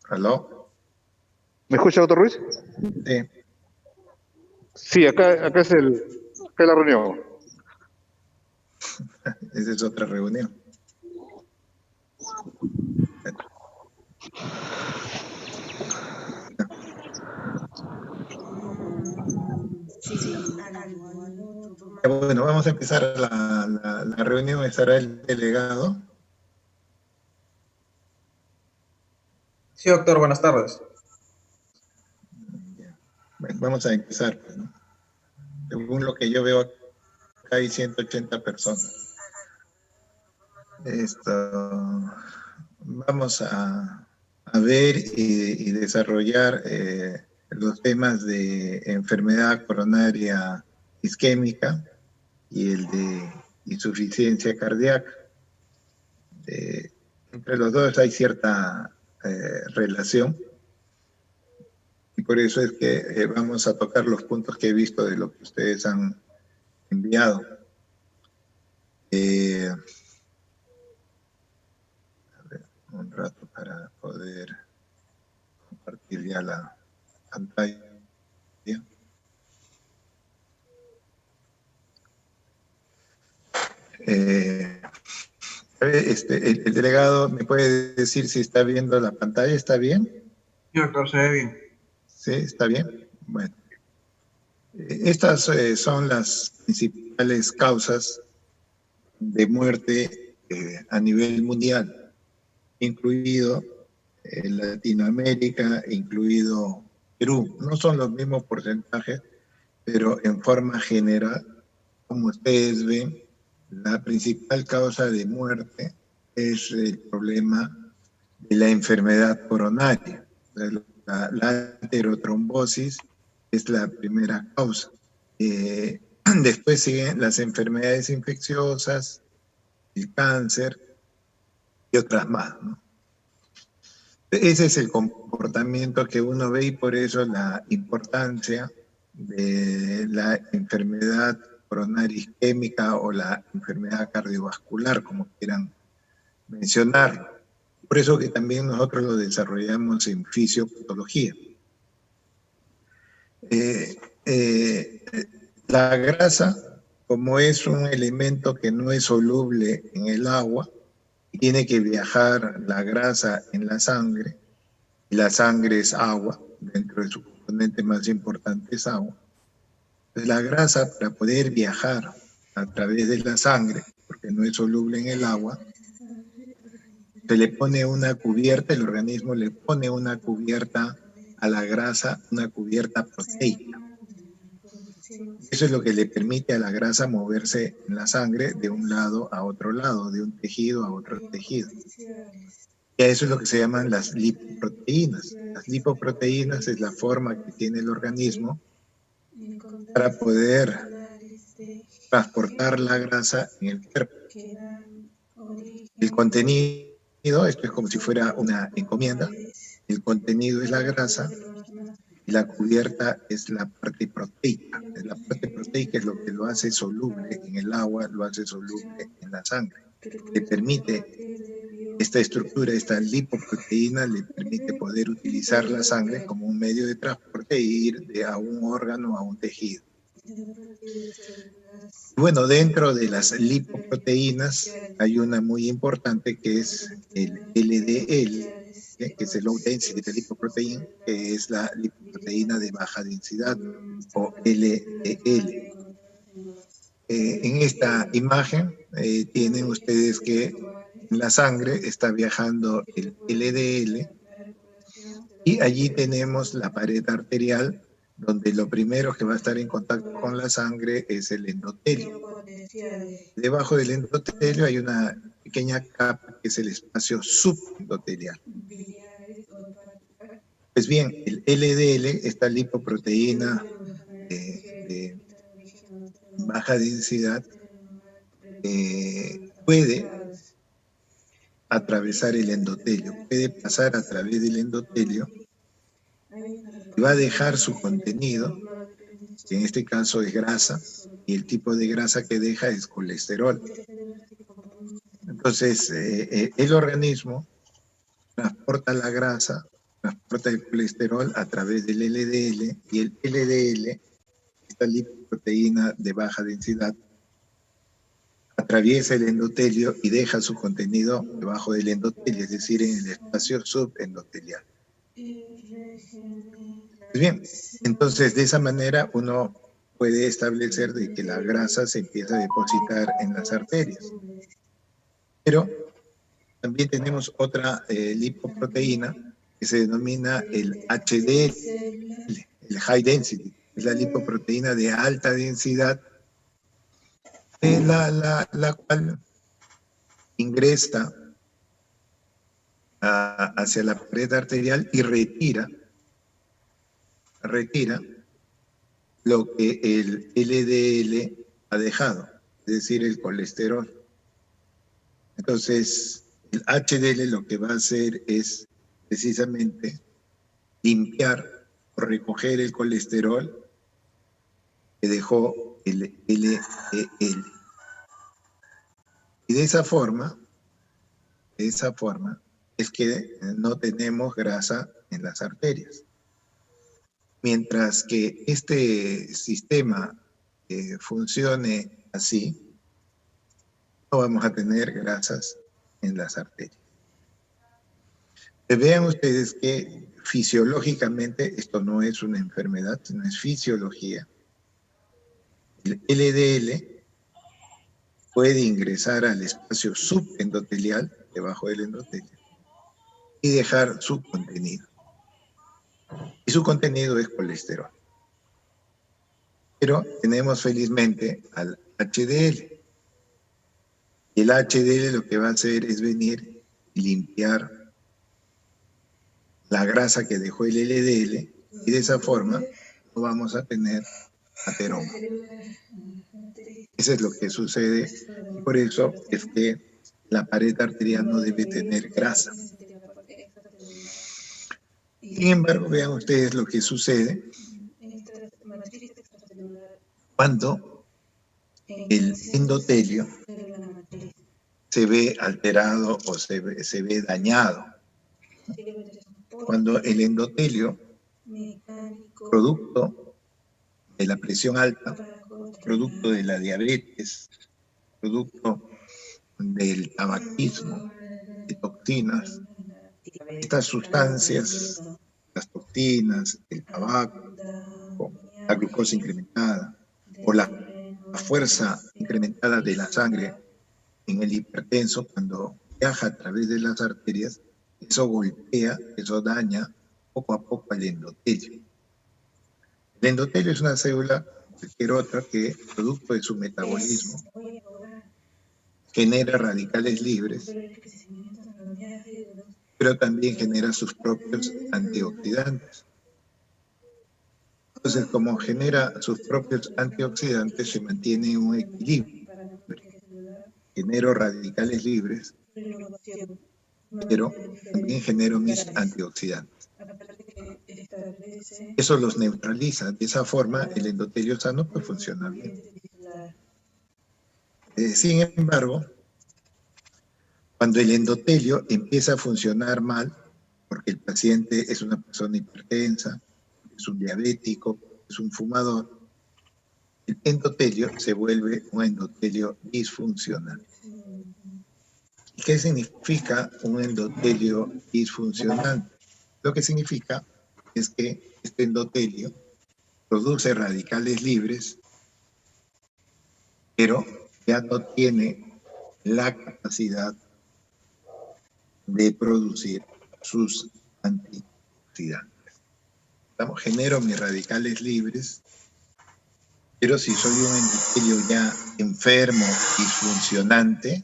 ¿Aló? ¿Me escucha, doctor Ruiz? Sí, Sí, acá acá es la reunión. esa es otra reunión. Bueno, vamos a empezar la reunión. Estará el delegado. Sí, doctor, buenas tardes. Bueno, vamos a empezar, pues, ¿no? Según lo que yo veo, acá hay 180 personas. Vamos a ver y desarrollar los temas de enfermedad coronaria isquémica y el de insuficiencia cardíaca. Entre los dos hay cierta relación y por eso es que vamos a tocar los puntos que he visto de lo que ustedes han enviado. A ver, un rato para poder compartir ya la pantalla. El delegado me puede decir si está viendo la pantalla. ¿Está bien? Sí, doctor, se ve bien. Sí, está bien. Bueno, estas son las principales causas de muerte a nivel mundial, incluido Latinoamérica, incluido Perú. No son los mismos porcentajes, pero en forma general, como ustedes ven, la principal causa de muerte es el problema de la enfermedad coronaria. La aterotrombosis es la primera causa. Después siguen las enfermedades infecciosas, el cáncer y otras más, ¿no? Ese es el comportamiento que uno ve y por eso la importancia de la enfermedad coronaria isquémica o la enfermedad cardiovascular, como quieran mencionarlo. Por eso que también nosotros lo desarrollamos en fisiopatología. La grasa, como es un elemento que no es soluble en el agua, tiene que viajar la grasa en la sangre, y la sangre es agua, dentro de su componente más importante es agua. Entonces la grasa, para poder viajar a través de la sangre, porque no es soluble en el agua, se le pone una cubierta, el organismo le pone una cubierta a la grasa, una cubierta proteica. Eso es lo que le permite a la grasa moverse en la sangre de un lado a otro lado, de un tejido a otro tejido. Y a eso es lo que se llaman las lipoproteínas. Las lipoproteínas es la forma que tiene el organismo para poder transportar la grasa en el cuerpo. El contenido, esto es como si fuera una encomienda, el contenido es la grasa y la cubierta es la parte proteica. La parte proteica es lo que lo hace soluble en el agua, lo hace soluble en la sangre. Le permite esta estructura, esta lipoproteína, le permite poder utilizar la sangre como un medio de transporte e ir a un órgano, a un tejido. Bueno, dentro de las lipoproteínas hay una muy importante que es el LDL, que es el Low Density Lipoprotein, que es la lipoproteína de baja densidad, o LDL. En esta imagen tienen ustedes que en la sangre está viajando el LDL y allí tenemos la pared arterial, donde lo primero que va a estar en contacto con la sangre es el endotelio. Debajo del endotelio hay una pequeña capa que es el espacio subendotelial. Pues bien, el LDL, esta lipoproteína de baja densidad, puede atravesar el endotelio, puede pasar a través del endotelio y va a dejar su contenido, que en este caso es grasa, y el tipo de grasa que deja es colesterol. Entonces, el organismo transporta la grasa transporta el colesterol a través del LDL y el LDL, esta lipoproteína de baja densidad, atraviesa el endotelio y deja su contenido debajo del endotelio, es decir, en el espacio subendotelial. Bien, entonces de esa manera uno puede establecer de que la grasa se empieza a depositar en las arterias. Pero también tenemos otra lipoproteína que se denomina el HDL, el High Density, es la lipoproteína de alta densidad, la cual ingresa hacia la pared arterial y retira lo que el LDL ha dejado, es decir, el colesterol. Entonces, el HDL lo que va a hacer es precisamente limpiar o recoger el colesterol que dejó el LDL. Y de esa forma es que no tenemos grasa en las arterias. Mientras que este sistema funcione así, no vamos a tener grasas en las arterias. Vean ustedes que fisiológicamente esto no es una enfermedad, sino es fisiología. El LDL puede ingresar al espacio subendotelial, debajo del endotelio, y dejar su contenido. Y su contenido es colesterol. Pero tenemos felizmente al HDL. Y el HDL lo que va a hacer es venir y limpiar la grasa que dejó el LDL, y de esa forma no vamos a tener ateroma. Eso es lo que sucede, y por eso es que la pared arterial no debe tener grasa. Sin embargo, vean ustedes lo que sucede cuando el endotelio se ve alterado o se ve dañado. Cuando el endotelio, producto de la presión alta, producto de la diabetes, producto del tabaquismo, de toxinas, estas sustancias, las toxinas, el tabaco, la glucosa incrementada o la fuerza incrementada de la sangre en el hipertenso, cuando viaja a través de las arterias, eso golpea, eso daña poco a poco al endotelio. El endotelio es una célula, cualquier otra, que producto de su metabolismo genera radicales libres, pero también genera sus propios antioxidantes. Entonces, como genera sus propios antioxidantes, se mantiene un equilibrio. Genero radicales libres, pero también genero mis antioxidantes. Eso los neutraliza. De esa forma, el endotelio sano pues funciona bien. Sin embargo, cuando el endotelio empieza a funcionar mal, porque el paciente es una persona hipertensa, es un diabético, es un fumador, el endotelio se vuelve un endotelio disfuncional. ¿Qué significa un endotelio disfuncional? Lo que significa es que este endotelio produce radicales libres, pero ya no tiene la capacidad de producir sus antioxidantes. Genero mis radicales libres, pero si soy un endotelio ya enfermo, disfuncionante,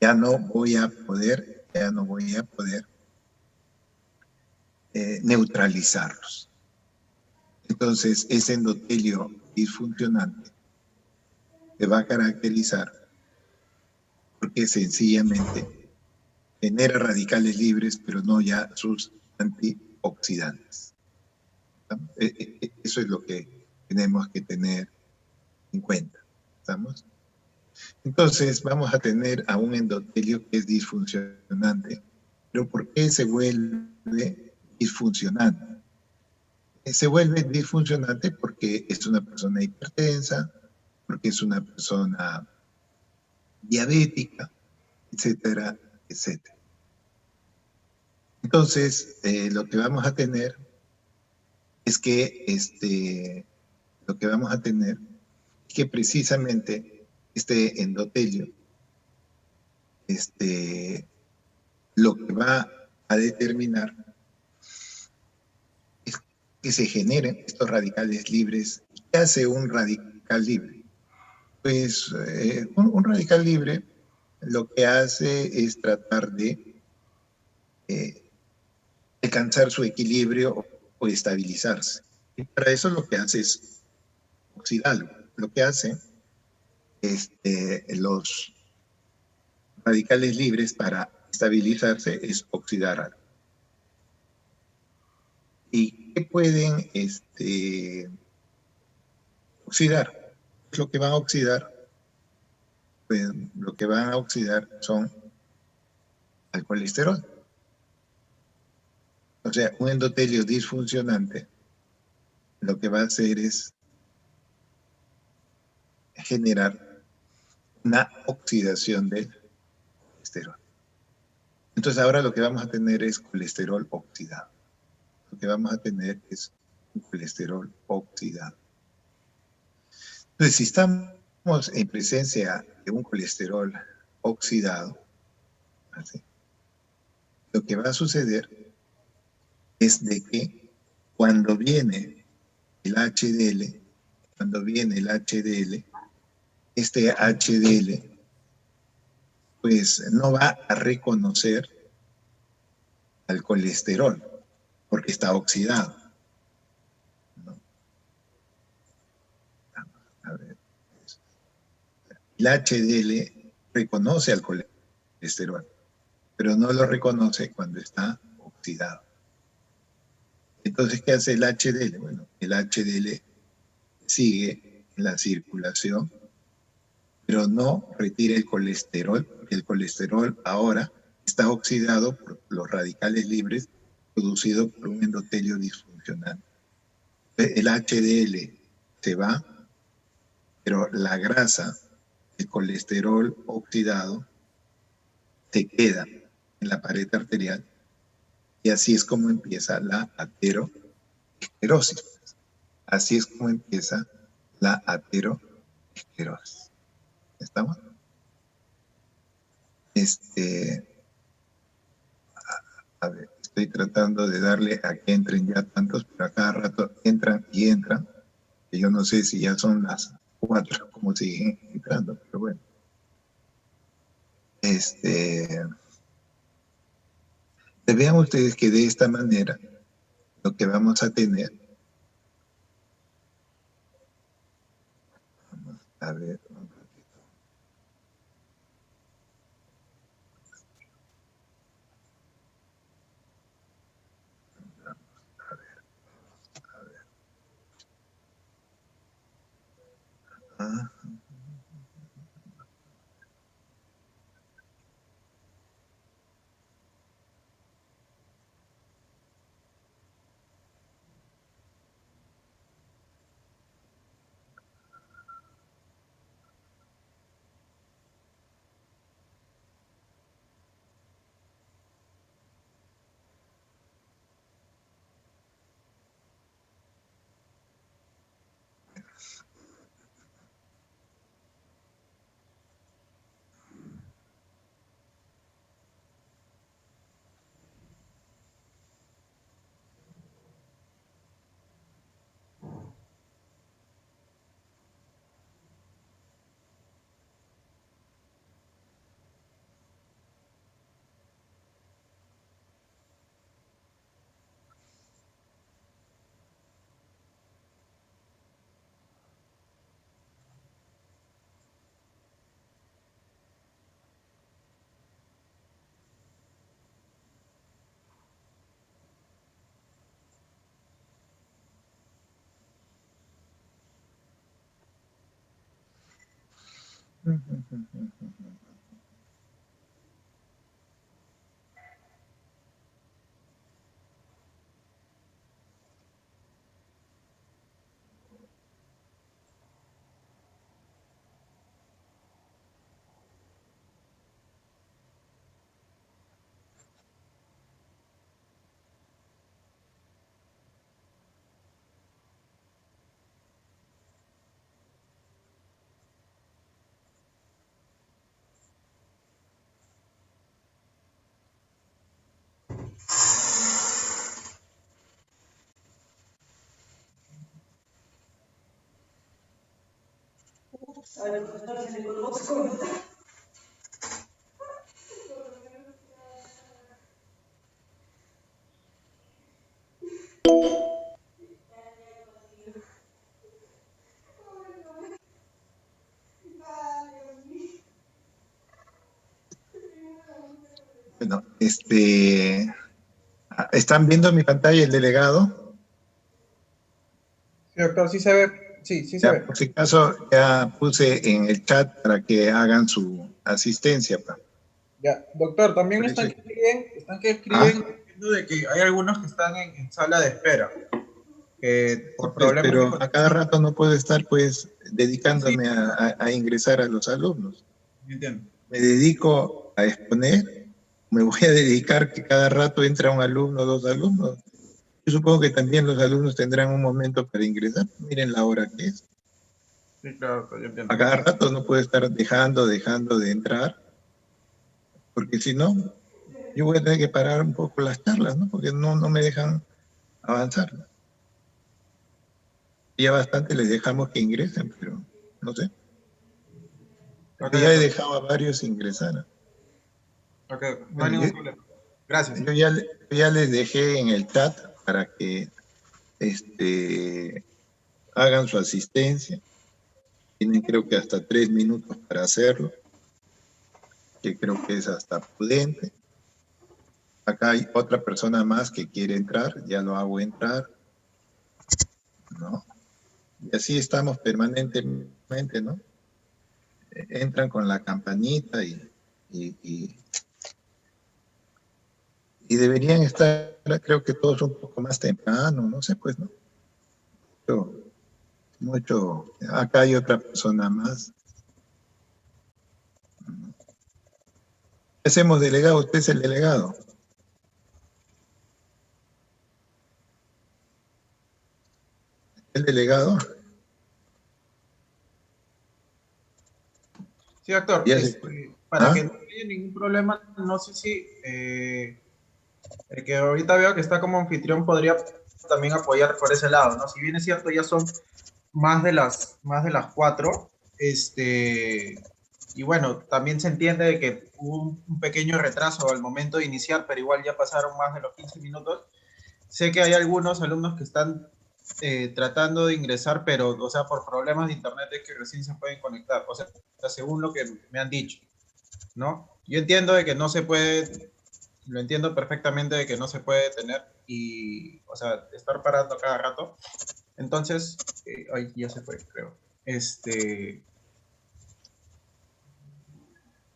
ya no voy a poder neutralizarlos. Entonces, ese endotelio disfuncionante se va a caracterizar porque sencillamente genera radicales libres, pero no ya sus antioxidantes. Eso es lo que tenemos que tener en cuenta. ¿Estamos? Entonces, vamos a tener a un endotelio que es disfuncionante. ¿Pero por qué se vuelve disfuncionante. Se vuelve disfuncionante porque es una persona hipertensa, porque es una persona diabética, etcétera, etcétera. Entonces, lo que vamos a tener es que precisamente este endotelio, lo que va a determinar es que se generen estos radicales libres. ¿Qué hace un radical libre? Pues un radical libre lo que hace es tratar de alcanzar su equilibrio o estabilizarse. Y para eso lo que hace es oxidarlo. Lo que hace los radicales libres para estabilizarse es oxidar algo. ¿Y qué pueden oxidar? Lo que van a oxidar, pues, lo que van a oxidar son al colesterol. O sea, un endotelio disfuncionante lo que va a hacer es generar una oxidación del colesterol. Entonces ahora lo que vamos a tener es colesterol oxidado. Lo que vamos a tener es un colesterol oxidado. Entonces, si estamos en presencia de un colesterol oxidado, ¿sí?, lo que va a suceder es de que cuando viene el HDL, este HDL pues no va a reconocer al colesterol porque está oxidado, ¿no? A ver. El HDL reconoce al colesterol, pero no lo reconoce cuando está oxidado. Entonces, ¿qué hace el HDL? Bueno, el HDL sigue en la circulación, pero no retira el colesterol, porque el colesterol ahora está oxidado por los radicales libres producidos por un endotelio disfuncional. El HDL se va, pero la grasa, el colesterol oxidado, se queda en la pared arterial y así es como empieza la aterosclerosis. Así es como empieza la aterosclerosis. ¿Estamos? A ver, estoy tratando de darle a que entren ya tantos, pero a cada rato entran y entran, que yo no sé si ya son las 4, como siguen entrando, pero bueno. Vean ustedes que de esta manera lo que vamos a tener, a ver, un ratito. Ah, Bueno, ¿están viendo mi pantalla el delegado? Sí, doctor, sí se ve. Sí, sí se Ya, ve. por si acaso, ya puse en el chat para que hagan su asistencia, pa. Ya, doctor, también Por eso- están que ¿Ah? escriben diciendo de que hay algunos que están en sala de espera, que Sí, por pues, problemas de pero a cada conexión. rato no puedo estar, pues, Sí, sí, dedicándome a ingresar a los alumnos. me entiendo. Me dedico a exponer, me voy a dedicar que cada rato entra un alumno, dos alumnos. Yo supongo que también los alumnos tendrán un momento para ingresar. Miren la hora que es. Sí, claro, doctor, yo A entiendo. cada rato no puedo estar dejando de entrar, porque si no, yo voy a tener que parar un poco las charlas, ¿no? Porque no me dejan avanzar, ¿no? Ya bastante les dejamos que ingresen, pero no sé. Ok, Porque ya he doctor. dejado a varios ingresar, ¿no? Ok, doctor, no hay Bueno, ningún problema. Gracias. yo ya les dejé en el chat para que hagan su asistencia. Tienen creo que hasta 3 minutos para hacerlo, que creo que es hasta prudente. Acá hay otra persona más que quiere entrar, ya lo hago entrar, ¿no? Y así estamos permanentemente, ¿no? Entran con la campanita y, y- y deberían estar, creo que todos un poco más temprano, no sé, pues, ¿no? Mucho, acá hay otra persona más. ¿Qué hacemos, delegado? Usted es el delegado. El delegado Sí, doctor, ya se fue. para que ¿Ah? no haya ningún problema, no sé si el que ahorita veo que está como anfitrión podría también apoyar por ese lado, ¿no? Si bien es cierto, ya son más de las 4, y bueno, también se entiende de que hubo un pequeño retraso al momento de iniciar, pero igual ya pasaron más de los 15 minutos. Sé que hay algunos alumnos que están tratando de ingresar, pero, o sea, por problemas de internet es que recién se pueden conectar, o sea, según lo que me han dicho, ¿no? Yo entiendo de que no se puede, lo entiendo perfectamente de que no se puede tener y, o sea, estar parando cada rato. Entonces, ay, ya se fue, creo.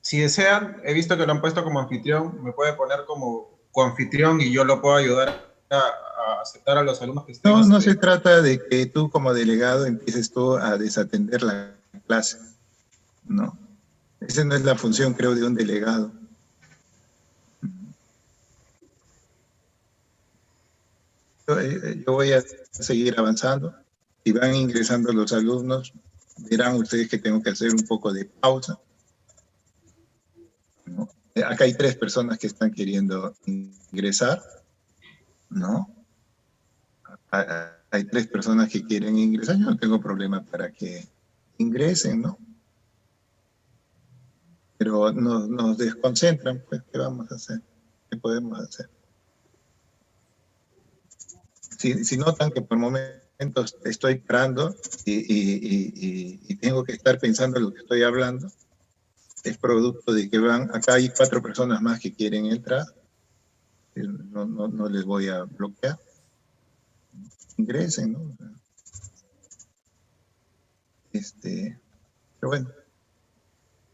Si desean, he visto que lo han puesto como anfitrión, me puede poner como coanfitrión y yo lo puedo ayudar a aceptar a los alumnos que estén. No se trata de que tú como delegado empieces tú a desatender la clase, no. Esa no es la función, creo, de un delegado. Yo voy a seguir avanzando. Si van ingresando los alumnos, verán ustedes que tengo que hacer un poco de pausa, ¿no? Acá hay 3 personas que están queriendo ingresar, ¿no? Hay 3 personas que quieren ingresar, yo no tengo problema para que ingresen, ¿no? Pero nos desconcentran, pues, ¿qué vamos a hacer? ¿Qué podemos hacer? Si notan que por momentos estoy parando y tengo que estar pensando en lo que estoy hablando, es producto de que acá hay 4 personas más que quieren entrar, no les voy a bloquear, ingresen, ¿no? Pero bueno,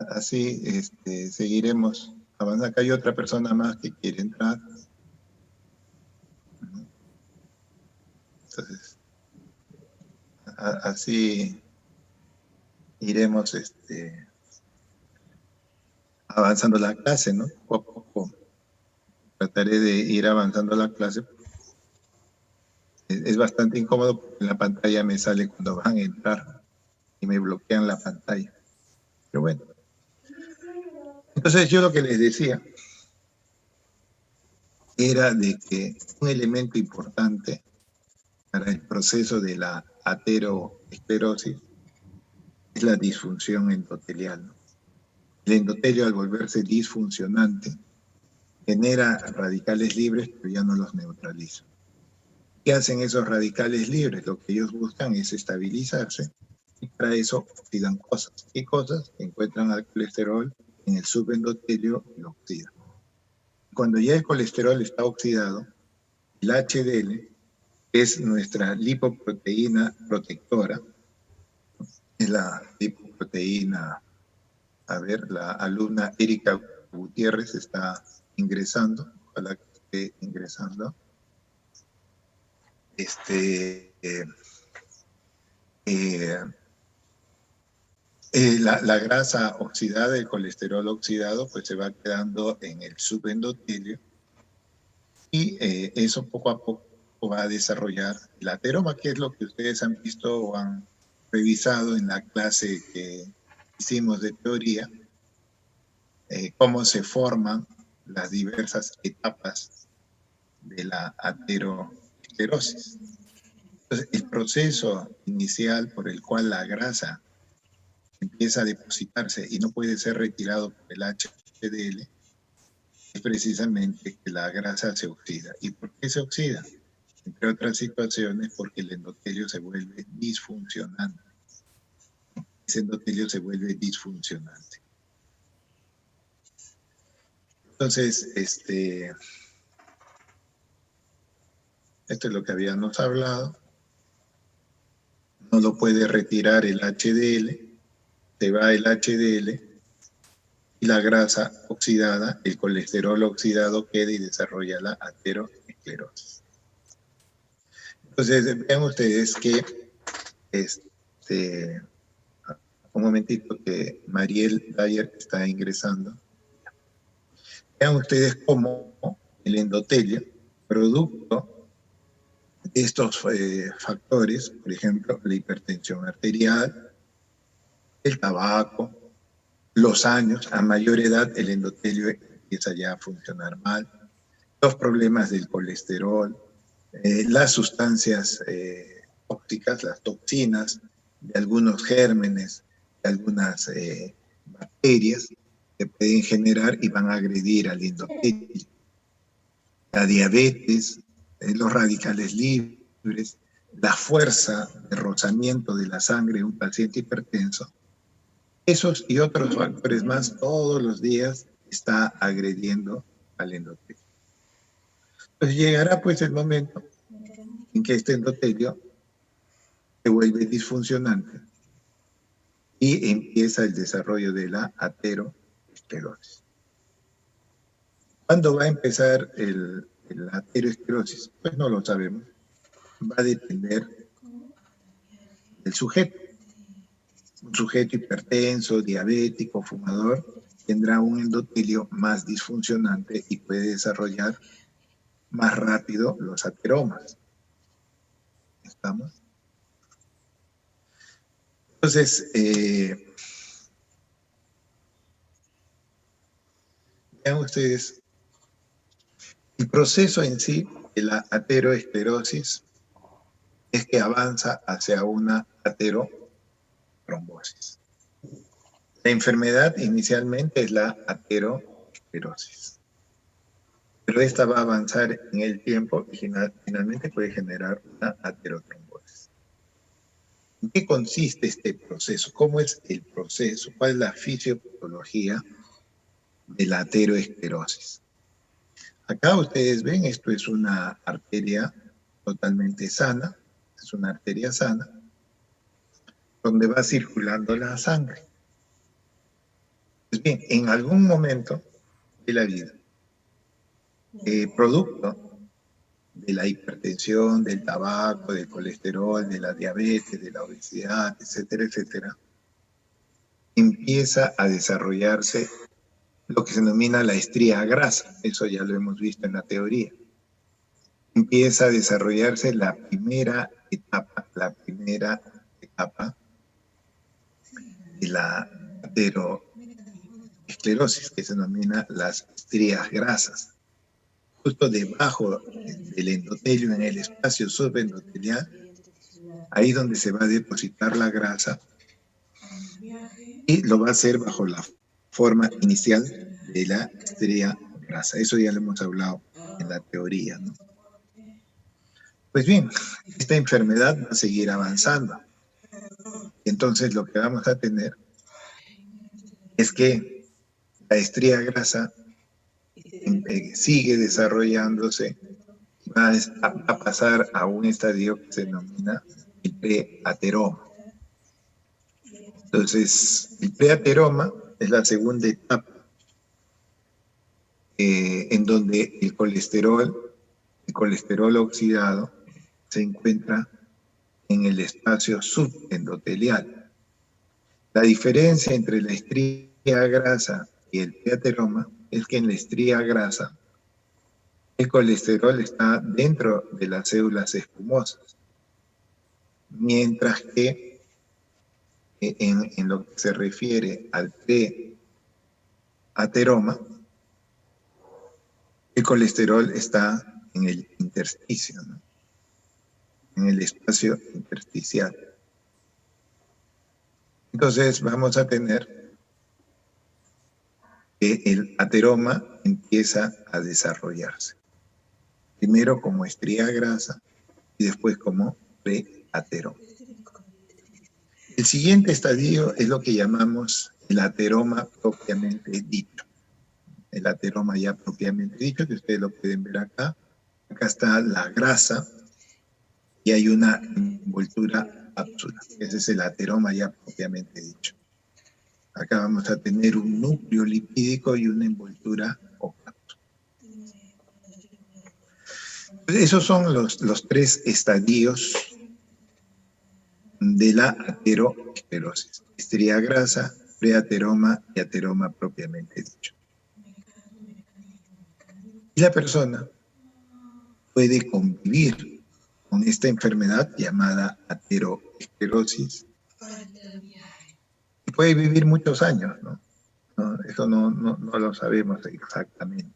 así seguiremos avanzando. Acá hay otra persona más que quiere entrar, ¿no? Entonces, así iremos avanzando la clase, ¿no? Poco a poco trataré de ir avanzando la clase. Es bastante incómodo porque en la pantalla me sale cuando van a entrar y me bloquean la pantalla. Pero bueno. Entonces yo lo que les decía era de que un elemento importante para el proceso de la ateroesclerosis es la disfunción endotelial, ¿no? El endotelio, al volverse disfuncionante, genera radicales libres, pero ya no los neutraliza. ¿Qué hacen esos radicales libres? Lo que ellos buscan es estabilizarse, y para eso oxidan cosas. ¿Qué cosas? Encuentran al colesterol en el subendotelio y lo oxidan. Cuando ya el colesterol está oxidado, el HDL es nuestra lipoproteína protectora, es la lipoproteína. A ver, la alumna Erika Gutiérrez está ingresando, ojalá que esté ingresando. La grasa oxidada, el colesterol oxidado, pues se va quedando en el subendotelio y eso poco a poco va a desarrollar el ateroma, que es lo que ustedes han visto o han revisado en la clase que hicimos de teoría, cómo se forman las diversas etapas de la aterosclerosis. Entonces, el proceso inicial por el cual la grasa empieza a depositarse y no puede ser retirado por el HDL es precisamente que la grasa se oxida. ¿Y por qué se oxida? Entre otras situaciones, porque el endotelio se vuelve disfuncionante. Ese endotelio se vuelve disfuncionante. Entonces, esto es lo que habíamos hablado. No lo puede retirar el HDL, se va el HDL y la grasa oxidada, el colesterol oxidado queda y desarrolla la aterosclerosis. Entonces, vean ustedes que, un momentito que Mariel Dyer está ingresando. Vean ustedes cómo el endotelio, producto de estos factores, por ejemplo, la hipertensión arterial, el tabaco, los años, a mayor edad el endotelio empieza ya a funcionar mal, los problemas del colesterol, las sustancias tóxicas, las toxinas de algunos gérmenes, de algunas bacterias que pueden generar y van a agredir al endotelio. La diabetes, los radicales libres, la fuerza de rozamiento de la sangre de un paciente hipertenso, esos y otros factores más todos los días está agrediendo al endotelio. Entonces llegará pues el momento en que este endotelio se vuelve disfuncionante y empieza el desarrollo de la aterosclerosis. ¿Cuándo va a empezar la aterosclerosis? Pues no lo sabemos. Va a depender del sujeto. Un sujeto hipertenso, diabético, fumador, tendrá un endotelio más disfuncionante y puede desarrollar más rápido los ateromas. ¿Estamos? Entonces, vean ustedes, el proceso en sí de la aterosclerosis es que avanza hacia una aterotrombosis. La enfermedad inicialmente es la aterosclerosis, pero esta va a avanzar en el tiempo y finalmente puede generar una aterotrombosis. ¿En qué consiste este proceso? ¿Cómo es el proceso? ¿Cuál es la fisiopatología de la aterosclerosis? Acá ustedes ven, esto es una arteria totalmente sana, es una arteria sana, donde va circulando la sangre. Pues bien, en algún momento de la vida, producto de la hipertensión, del tabaco, del colesterol, de la diabetes, de la obesidad, etcétera, etcétera, empieza a desarrollarse lo que se denomina la estría grasa. Eso ya lo hemos visto en la teoría. Empieza a desarrollarse la primera etapa de la aterosclerosis, que se denomina las estrías grasas. Justo debajo del endotelio, en el espacio subendotelial, ahí donde se va a depositar la grasa, y lo va a hacer bajo la forma inicial de la estría grasa. Eso ya lo hemos hablado en la teoría, ¿no? Pues bien, esta enfermedad va a seguir avanzando. Entonces lo que vamos a tener es que la estría grasa sigue desarrollándose y va a pasar a un estadio que se denomina el preateroma. Entonces, el preateroma es la segunda etapa en donde el colesterol oxidado se encuentra en el espacio subendotelial. La diferencia entre la estría grasa y el preateroma es que en la estría grasa el colesterol está dentro de las células espumosas, mientras que en lo que se refiere al preateroma, el colesterol está en el intersticio, ¿no? En el espacio intersticial. Entonces vamos a tener que el ateroma empieza a desarrollarse. Primero como estría grasa y después como preateroma. El siguiente estadio es lo que llamamos el ateroma propiamente dicho. El ateroma ya propiamente dicho, que ustedes lo pueden ver acá. Acá está la grasa y hay una envoltura cápsula. Ese es el ateroma ya propiamente dicho. Acá vamos a tener un núcleo lipídico y una envoltura o cápsula. Esos son los tres estadios de la aterosclerosis: estría grasa, preateroma y ateroma propiamente dicho. Y la persona puede convivir con esta enfermedad llamada aterosclerosis y puede vivir muchos años, ¿no? Eso no lo sabemos exactamente.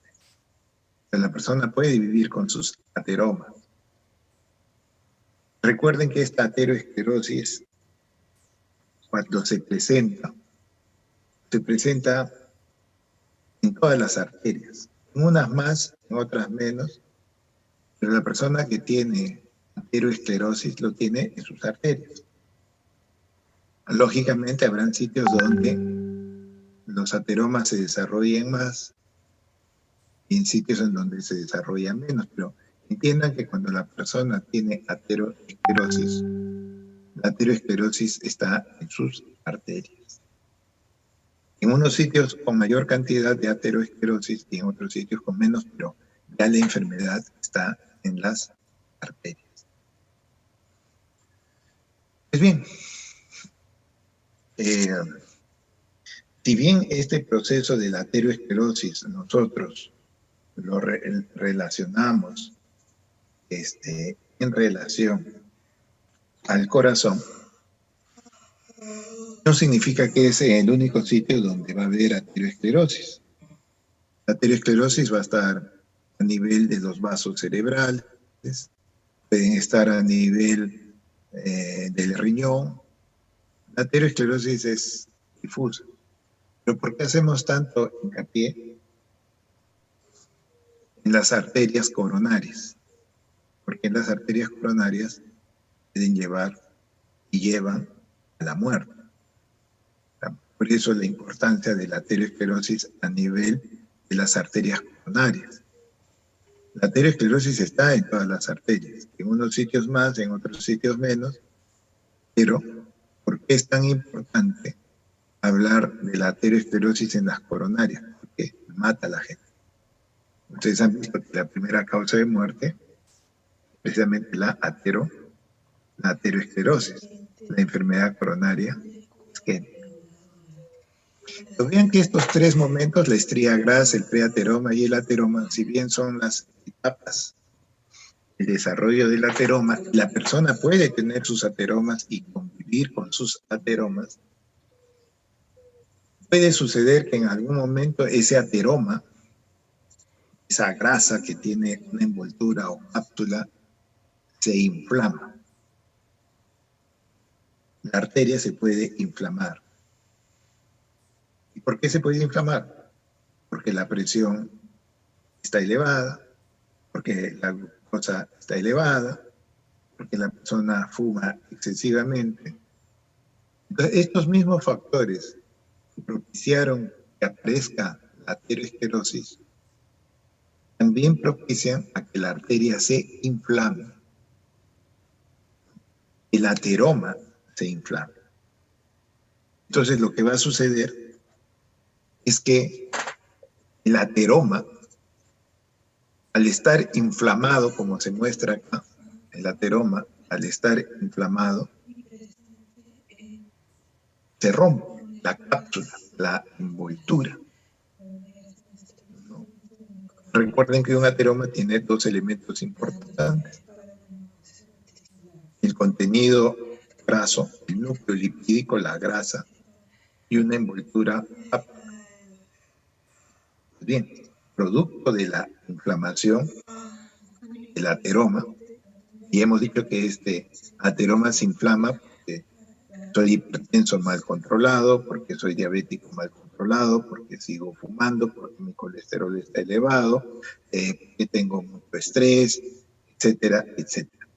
Pero la persona puede vivir con sus ateromas. Recuerden que esta aterosclerosis, cuando se presenta en todas las arterias, en unas más, en otras menos, pero la persona que tiene aterosclerosis lo tiene en sus arterias. Lógicamente habrán sitios donde los ateromas se desarrollen más y en sitios en donde se desarrollan menos, pero entiendan que cuando la persona tiene aterosclerosis, la aterosclerosis está en sus arterias. En unos sitios con mayor cantidad de aterosclerosis y en otros sitios con menos, pero ya la enfermedad está en las arterias. Pues bien, si bien este proceso de la aterosclerosis nosotros lo relacionamos en relación al corazón, no significa que es el único sitio donde va a haber aterosclerosis. La aterosclerosis va a estar a nivel de los vasos cerebrales, pueden estar a nivel del riñón. La aterosclerosis es difusa. Pero ¿por qué hacemos tanto hincapié en las arterias coronarias? Porque las arterias coronarias pueden llevar y llevan a la muerte. Por eso la importancia de la aterosclerosis a nivel de las arterias coronarias. La aterosclerosis está en todas las arterias, en unos sitios más, en otros sitios menos, pero ¿por qué es tan importante hablar de la aterosclerosis en las coronarias? Porque mata a la gente. Ustedes han visto que la primera causa de muerte es precisamente la aterosclerosis, la enfermedad coronaria isquémica. Pero vean que estos tres momentos, la estría grasa, el preateroma y el ateroma, si bien son las etapas del desarrollo del ateroma, la persona puede tener sus ateromas y convivir con sus ateromas. Puede suceder que en algún momento ese ateroma, esa grasa que tiene una envoltura o cápsula, se inflama. La arteria se puede inflamar. ¿Por qué se puede inflamar? Porque la presión está elevada, porque la glucosa está elevada, porque la persona fuma excesivamente. Entonces, estos mismos factores que propiciaron que aparezca la aterosclerosis también propician a que la arteria se inflame. El ateroma se inflama. Entonces, lo que va a suceder es que el ateroma, al estar inflamado, como se muestra acá, el ateroma, al estar inflamado, se rompe la cápsula, la envoltura. ¿No? Recuerden que un ateroma tiene dos elementos importantes. El contenido graso, el núcleo lipídico, la grasa, y una envoltura áptica. Bien, producto de la inflamación, el ateroma, y hemos dicho que este ateroma se inflama porque soy hipertenso mal controlado, porque soy diabético mal controlado, porque sigo fumando, porque mi colesterol está elevado, porque tengo mucho estrés, etcétera, etcétera.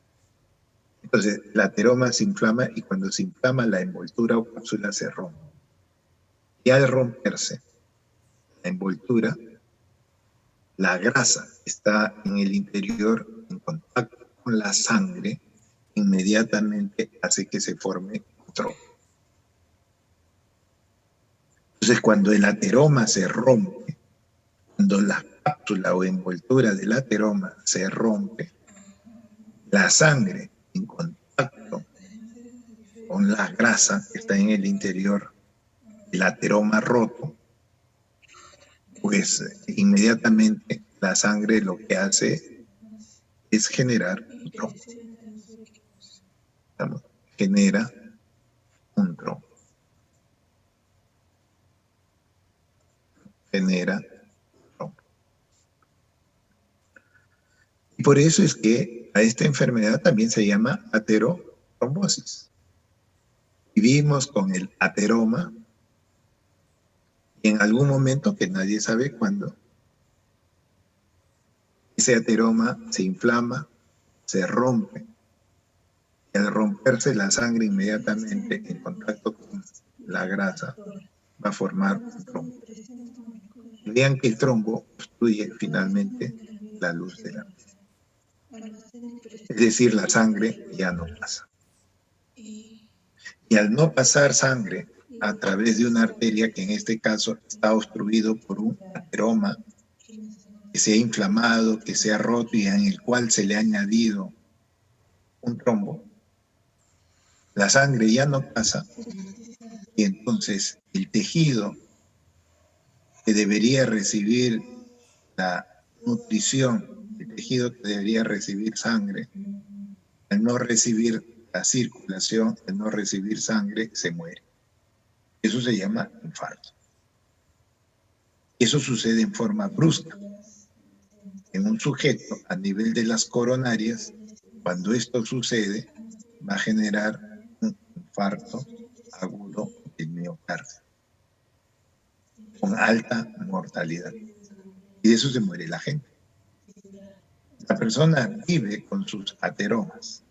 Entonces, el ateroma se inflama y cuando se inflama la envoltura o cápsula se rompe. Y al romperse la envoltura, la grasa está en el interior en contacto con la sangre, inmediatamente hace que se forme un trombo. Entonces, cuando el ateroma se rompe, cuando la cápsula o envoltura del ateroma se rompe, la sangre en contacto con la grasa que está en el interior del ateroma roto, pues inmediatamente la sangre lo que hace es generar un trombo. Genera un trombo. Genera un trombo. Y por eso es que a esta enfermedad también se llama aterotrombosis. Vivimos con el ateroma y en algún momento, que nadie sabe cuándo, ese ateroma se inflama, se rompe. Y al romperse la sangre inmediatamente en contacto con la grasa va a formar un trombo. Y vean que el trombo obstruye finalmente la luz de la piel. Es decir, la sangre ya no pasa. Y al no pasar sangre a través de una arteria, que en este caso está obstruido por un ateroma que se ha inflamado, que se ha roto y en el cual se le ha añadido un trombo, la sangre ya no pasa y entonces el tejido que debería recibir la nutrición, el tejido que debería recibir sangre, al no recibir la circulación, al no recibir sangre, se muere. Eso se llama infarto. Eso sucede en forma brusca. En un sujeto a nivel de las coronarias, cuando esto sucede, va a generar un infarto agudo del miocardio, con alta mortalidad. Y de eso se muere la gente. La persona vive con sus ateromas,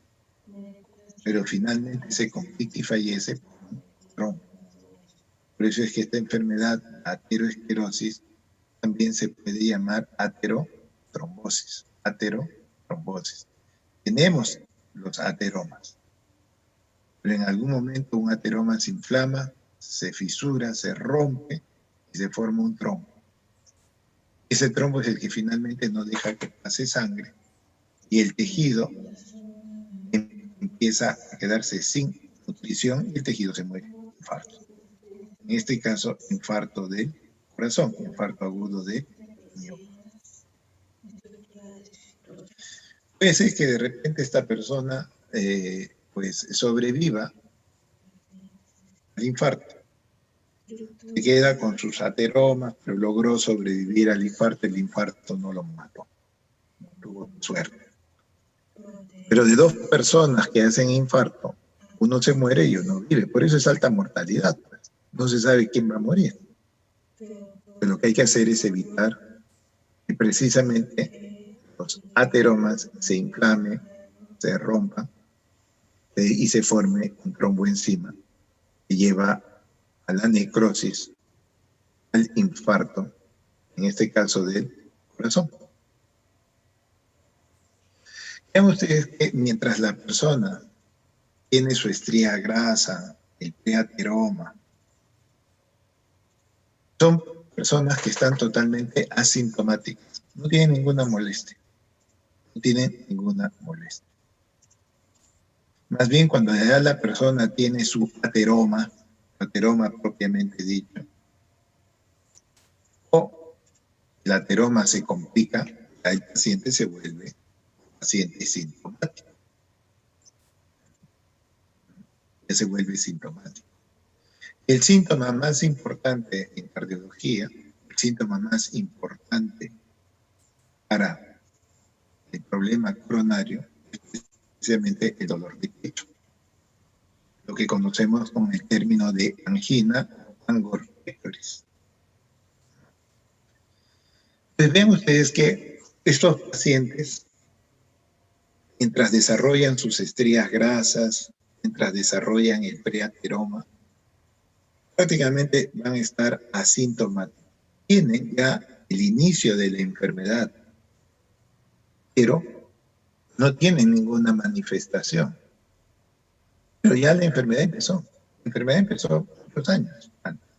pero finalmente se complica y fallece por un trombo. Por eso es que esta enfermedad, aterosclerosis, también se puede llamar aterotrombosis. Aterotrombosis. Tenemos los ateromas, pero en algún momento un ateroma se inflama, se fisura, se rompe y se forma un trombo. Ese trombo es el que finalmente no deja que pase sangre y el tejido empieza a quedarse sin nutrición y el tejido se muere. Infarto. En este caso, infarto del corazón, infarto agudo del miocárdio. Puede ser que de repente esta persona pues sobreviva al infarto. Se queda con sus ateromas, pero logró sobrevivir al infarto. El infarto no lo mató. No tuvo suerte. Pero de dos personas que hacen infarto, uno se muere y uno vive. Por eso es alta mortalidad. Pues. No se sabe quién va a morir. lo que hay que hacer es evitar que precisamente los ateromas se inflamen, se rompan y se forme un tromboenzima que lleva a la necrosis, al infarto, en este caso del corazón. Vean ustedes que mientras la persona tiene su estría grasa, el preateroma, son personas que están totalmente asintomáticas, no tienen ninguna molestia, no tienen ninguna molestia. Más bien cuando ya la persona tiene su ateroma propiamente dicho, o el ateroma se complica, el paciente se vuelve paciente sintomático. Ya se vuelve sintomático. El síntoma más importante en cardiología, el síntoma más importante para el problema coronario, es precisamente el dolor de pecho, lo que conocemos con el término de angina o angor pectoris. Pues ven ustedes que estos pacientes, mientras desarrollan sus estrías grasas, mientras desarrollan el preateroma, prácticamente van a estar asintomáticos. Tienen ya el inicio de la enfermedad, pero no tienen ninguna manifestación. Pero ya la enfermedad empezó. La enfermedad empezó muchos años antes.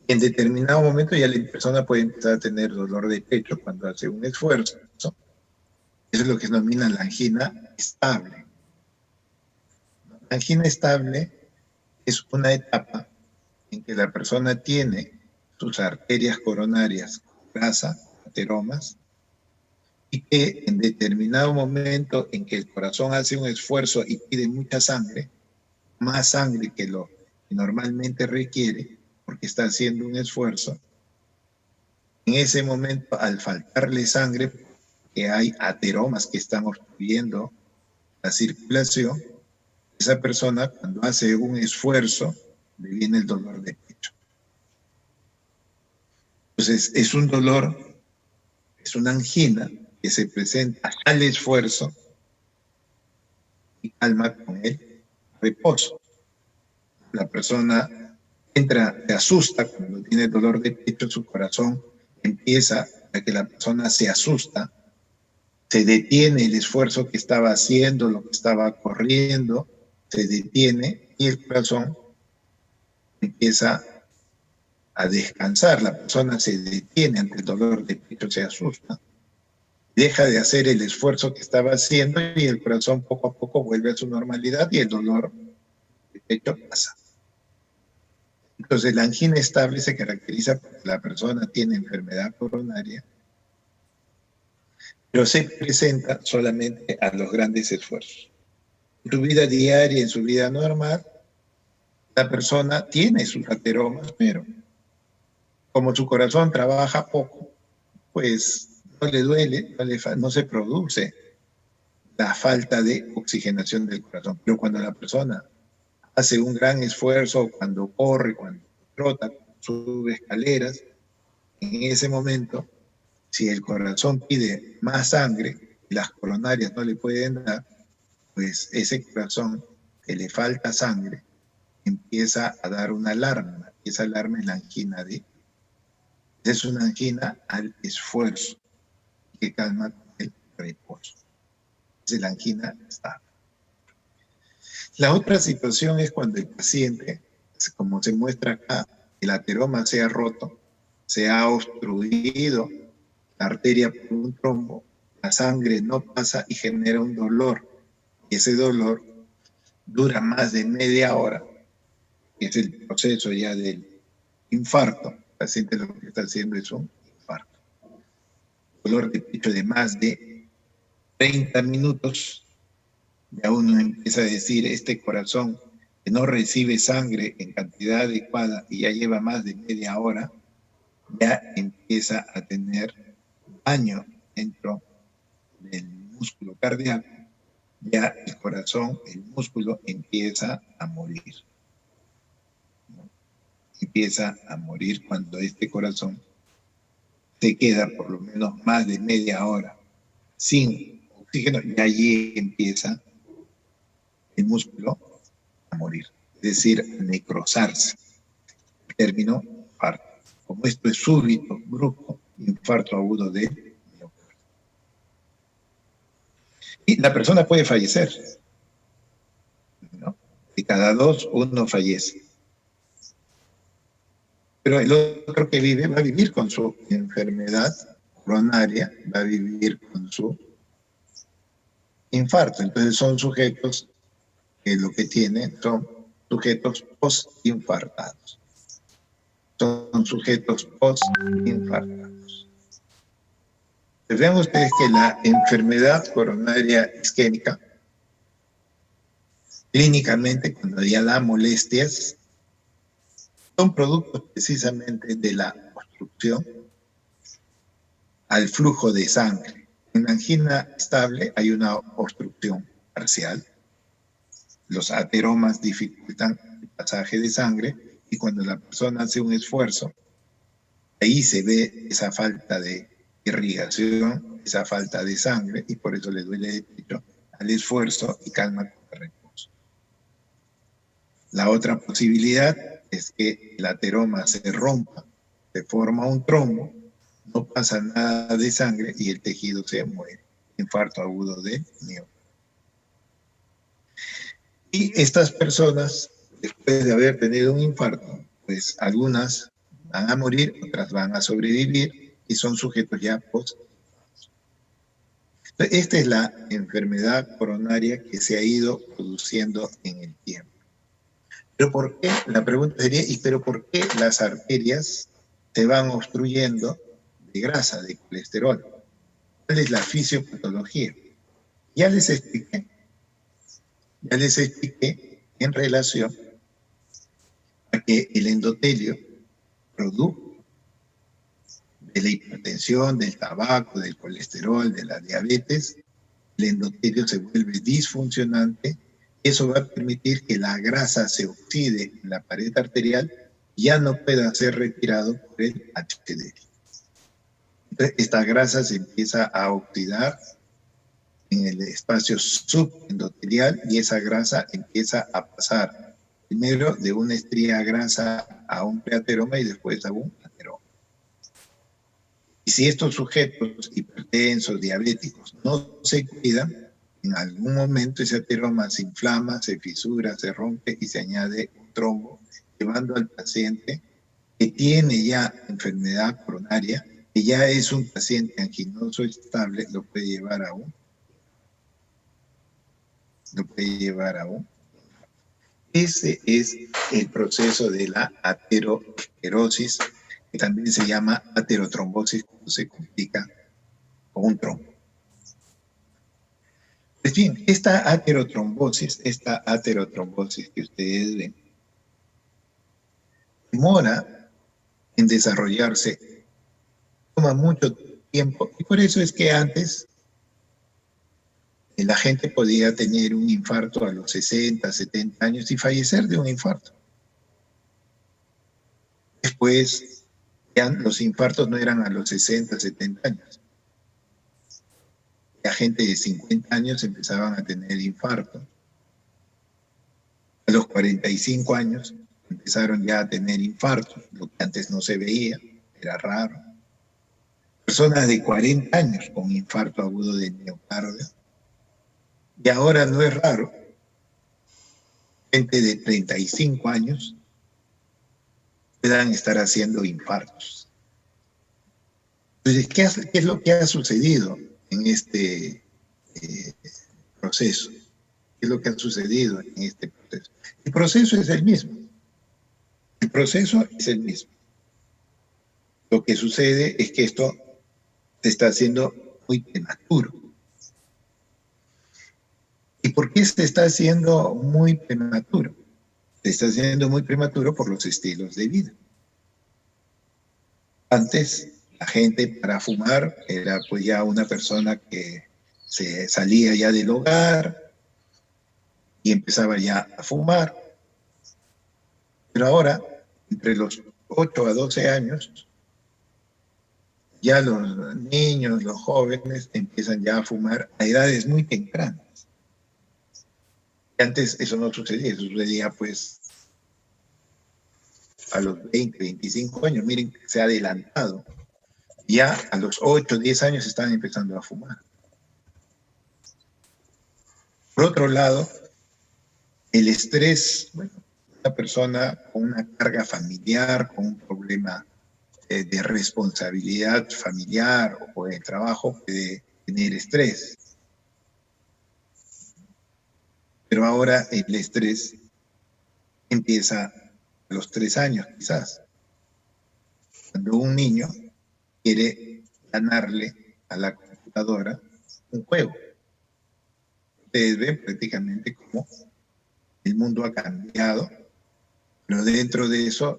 Y en determinado momento ya la persona puede empezar a tener dolor de pecho cuando hace un esfuerzo. Eso es lo que se denomina la angina estable. La angina estable es una etapa en que la persona tiene sus arterias coronarias con grasa, ateromas, y que en determinado momento en que el corazón hace un esfuerzo y pide mucha sangre, más sangre que lo que normalmente requiere, porque está haciendo un esfuerzo, en ese momento, al faltarle sangre, que hay ateromas que están obstruyendo la circulación, esa persona cuando hace un esfuerzo, le viene el dolor de pecho. Entonces, es un dolor, es una angina que se presenta al esfuerzo y calma con el reposo. La persona entra, se asusta cuando tiene dolor de pecho, su corazón empieza a que la persona se asusta, se detiene el esfuerzo que estaba haciendo, lo que estaba corriendo, se detiene y el corazón empieza a descansar. La persona se detiene ante el dolor de pecho, se asusta, deja de hacer el esfuerzo que estaba haciendo y el corazón poco a poco vuelve a su normalidad y el dolor de pecho pasa. Entonces, la angina estable se caracteriza porque la persona tiene enfermedad coronaria, pero se presenta solamente a los grandes esfuerzos. En su vida diaria, en su vida normal, la persona tiene sus ateromas, pero como su corazón trabaja poco, pues no le duele, no se produce la falta de oxigenación del corazón. Pero cuando la persona hace un gran esfuerzo, cuando corre, cuando trota, cuando sube escaleras, en ese momento, si el corazón pide más sangre y las coronarias no le pueden dar, pues ese corazón que le falta sangre empieza a dar una alarma. Y esa alarma es la angina de... Es una angina al esfuerzo que calma el reposo. Es la angina estable. La otra situación es cuando el paciente, como se muestra acá, el ateroma se ha roto, se ha obstruido la arteria por un trombo, la sangre no pasa y genera un dolor. Y ese dolor dura más de media hora, que es el proceso ya del infarto. El paciente lo que está haciendo es un infarto. Dolor de pecho de más de 30 minutos, ya uno empieza a decir, este corazón que no recibe sangre en cantidad adecuada y ya lleva más de media hora, ya empieza a tener daño dentro del músculo cardíaco, ya el corazón, el músculo empieza a morir. empieza a morir cuando este corazón se queda por lo menos más de media hora sin oxígeno, y allí empieza el músculo a morir, es decir, a necrosarse. El término infarto. Como esto es súbito, brusco, infarto agudo de miocardio. Y la persona puede fallecer, ¿no? De cada 2, 1 fallece. Pero el otro que vive va a vivir con su enfermedad coronaria, va a vivir con su infarto. Entonces son sujetos que lo que tienen son sujetos postinfartados. Son sujetos postinfartados. Vean ustedes que la enfermedad coronaria isquémica, clínicamente, cuando ya da molestias, son productos precisamente de la obstrucción al flujo de sangre. En la angina estable hay una obstrucción parcial. Los ateromas dificultan el pasaje de sangre y cuando la persona hace un esfuerzo, ahí se ve esa falta de irrigación, esa falta de sangre, y por eso le duele el pecho al esfuerzo y calma con el reposo. La otra posibilidad es que el ateroma se rompa, se forma un trombo, no pasa nada de sangre y el tejido se muere. Infarto agudo de miocardio. Y estas personas, después de haber tenido un infarto, pues algunas van a morir, otras van a sobrevivir y son sujetos ya post. Esta es la enfermedad coronaria que se ha ido produciendo en el tiempo. ¿Pero por qué? La pregunta sería, ¿y pero por qué las arterias se van obstruyendo de grasa, de colesterol? ¿Cuál es la fisiopatología? Ya les expliqué en relación a que el endotelio, producto de la hipertensión, del tabaco, del colesterol, de la diabetes, el endotelio se vuelve disfuncionante. Eso va a permitir que la grasa se oxide en la pared arterial y ya no pueda ser retirado por el HDL. Entonces, esta grasa se empieza a oxidar en el espacio subendotelial y esa grasa empieza a pasar primero de una estría grasa a un preateroma y después a un ateroma. Y si estos sujetos hipertensos, diabéticos, no se cuidan, en algún momento ese ateroma se inflama, se fisura, se rompe y se añade un trombo, llevando al paciente que tiene ya enfermedad coronaria, que ya es un paciente anginoso estable, lo puede llevar a un. Ese es el proceso de la aterosclerosis, que también se llama aterotrombosis cuando se complica con un trombo. Pues bien, esta aterotrombosis que ustedes ven, demora en desarrollarse, toma mucho tiempo, y por eso es que antes la gente podía tener un infarto a los 60, 70 años y fallecer de un infarto. Después, ya los infartos no eran a los 60, 70 años. La gente de 50 años empezaban a tener infarto. A los 45 años empezaron ya a tener infartos, lo que antes no se veía, era raro. Personas de 40 años con infarto agudo de miocardio. Y ahora no es raro. Gente de 35 años puedan estar haciendo infartos. Entonces, ¿qué es lo que ha sucedido en este proceso? ¿Qué es lo que ha sucedido en este proceso? El proceso es el mismo. El proceso es el mismo. Lo que sucede es que esto se está haciendo muy prematuro. ¿Y por qué se está haciendo muy prematuro? Se está haciendo muy prematuro por los estilos de vida. Antes, la gente para fumar era pues ya una persona que se salía ya del hogar y empezaba ya a fumar. Pero ahora entre los 8 a 12 años, ya los niños, los jóvenes empiezan ya a fumar a edades muy tempranas. Antes eso no sucedía, eso sucedía pues a los 20, 25 años. Miren, se ha adelantado. Ya a los 8, 10 años están empezando a fumar. Por otro lado, el estrés, bueno, una persona con una carga familiar, con un problema de responsabilidad familiar o de trabajo puede tener estrés. Pero ahora el estrés empieza a los 3 años quizás. Cuando un niño quiere ganarle a la computadora un juego. Ustedes ven prácticamente cómo el mundo ha cambiado, pero dentro de eso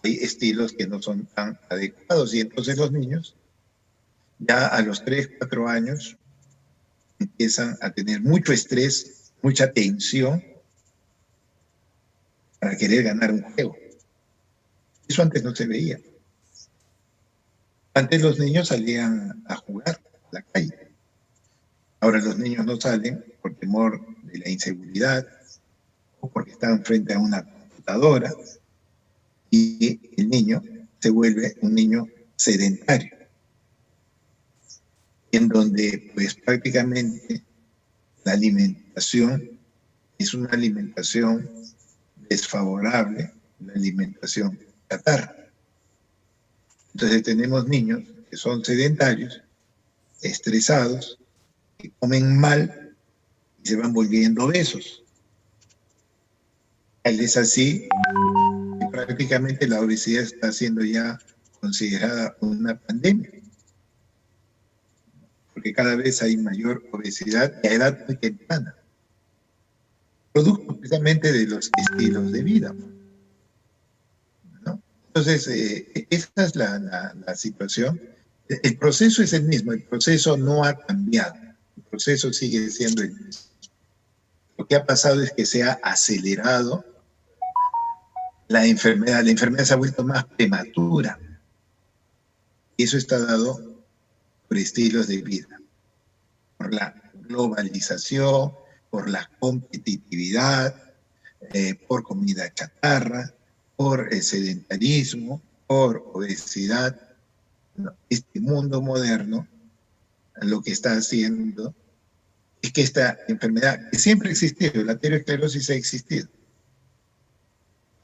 hay estilos que no son tan adecuados y entonces los niños ya a los 3, 4 años empiezan a tener mucho estrés, mucha tensión para querer ganar un juego. Eso antes no se veía. Antes los niños salían a jugar a la calle. Ahora los niños no salen por temor de la inseguridad o porque están frente a una computadora y el niño se vuelve un niño sedentario, en donde pues prácticamente la alimentación es una alimentación desfavorable, una alimentación chatarra. Entonces tenemos niños que son sedentarios, estresados, que comen mal y se van volviendo obesos. Es así que prácticamente la obesidad está siendo ya considerada una pandemia, porque cada vez hay mayor obesidad a edad muy temprana, producto precisamente de los estilos de vida, ¿no? Entonces, esa es la situación. El proceso es el mismo, el proceso no ha cambiado, el proceso sigue siendo el mismo. Lo que ha pasado es que se ha acelerado la enfermedad se ha vuelto más prematura. Y eso está dado por estilos de vida, por la globalización, por la competitividad, por comida chatarra, por el sedentarismo, por obesidad. No, este mundo moderno lo que está haciendo es que esta enfermedad, que siempre ha existido, la aterosclerosis ha existido.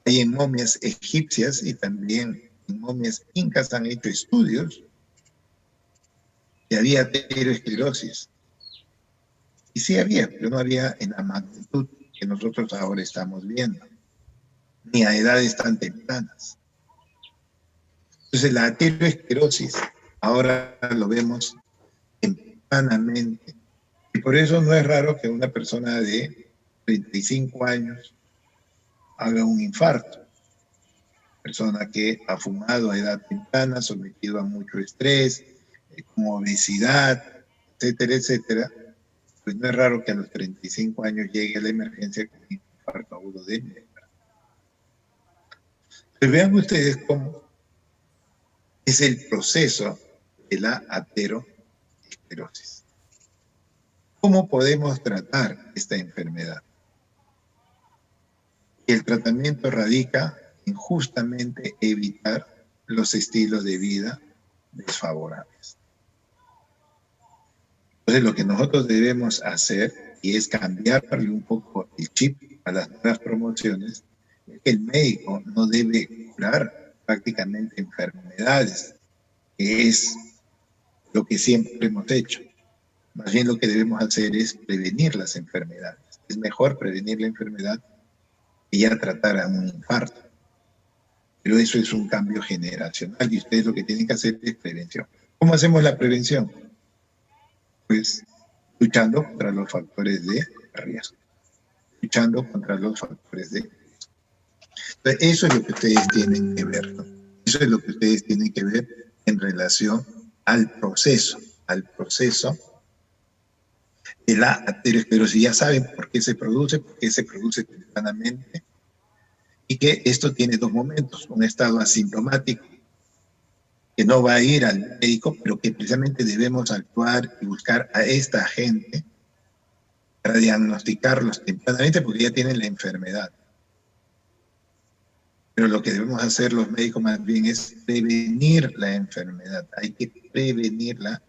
Hay en momias egipcias y también en momias incas han hecho estudios que había aterosclerosis. Y sí había, pero no había en la magnitud que nosotros ahora estamos viendo, ni a edades tan tempranas. Entonces la aterosclerosis ahora lo vemos tempranamente. Y por eso no es raro que una persona de 35 años haga un infarto. Persona que ha fumado a edad temprana, sometido a mucho estrés, con obesidad, etcétera, etcétera, pues no es raro que a los 35 años llegue a la emergencia con un infarto agudo de miocardio. Pues vean ustedes cómo es el proceso de la aterosclerosis. ¿Cómo podemos tratar esta enfermedad? El tratamiento radica en justamente evitar los estilos de vida desfavorables. Entonces, lo que nosotros debemos hacer, y es cambiarle un poco el chip a las nuevas promociones, es que el médico no debe curar prácticamente enfermedades, que es lo que siempre hemos hecho. Más bien lo que debemos hacer es prevenir las enfermedades. Es mejor prevenir la enfermedad que ya tratar a un infarto. Pero eso es un cambio generacional y ustedes lo que tienen que hacer es prevención. ¿Cómo hacemos la prevención? Pues luchando contra los factores de riesgo. Luchando contra los factores de riesgo. Entonces, eso es lo que ustedes tienen que ver, ¿no? Eso es lo que ustedes tienen que ver en relación al proceso de la aterosclerosis. Ya saben por qué se produce tempranamente y que esto tiene dos momentos, un estado asintomático, que no va a ir al médico, pero que precisamente debemos actuar y buscar a esta gente para diagnosticarlos tempranamente porque ya tienen la enfermedad. Pero lo que debemos hacer los médicos más bien es prevenir la enfermedad. Hay que prevenirla.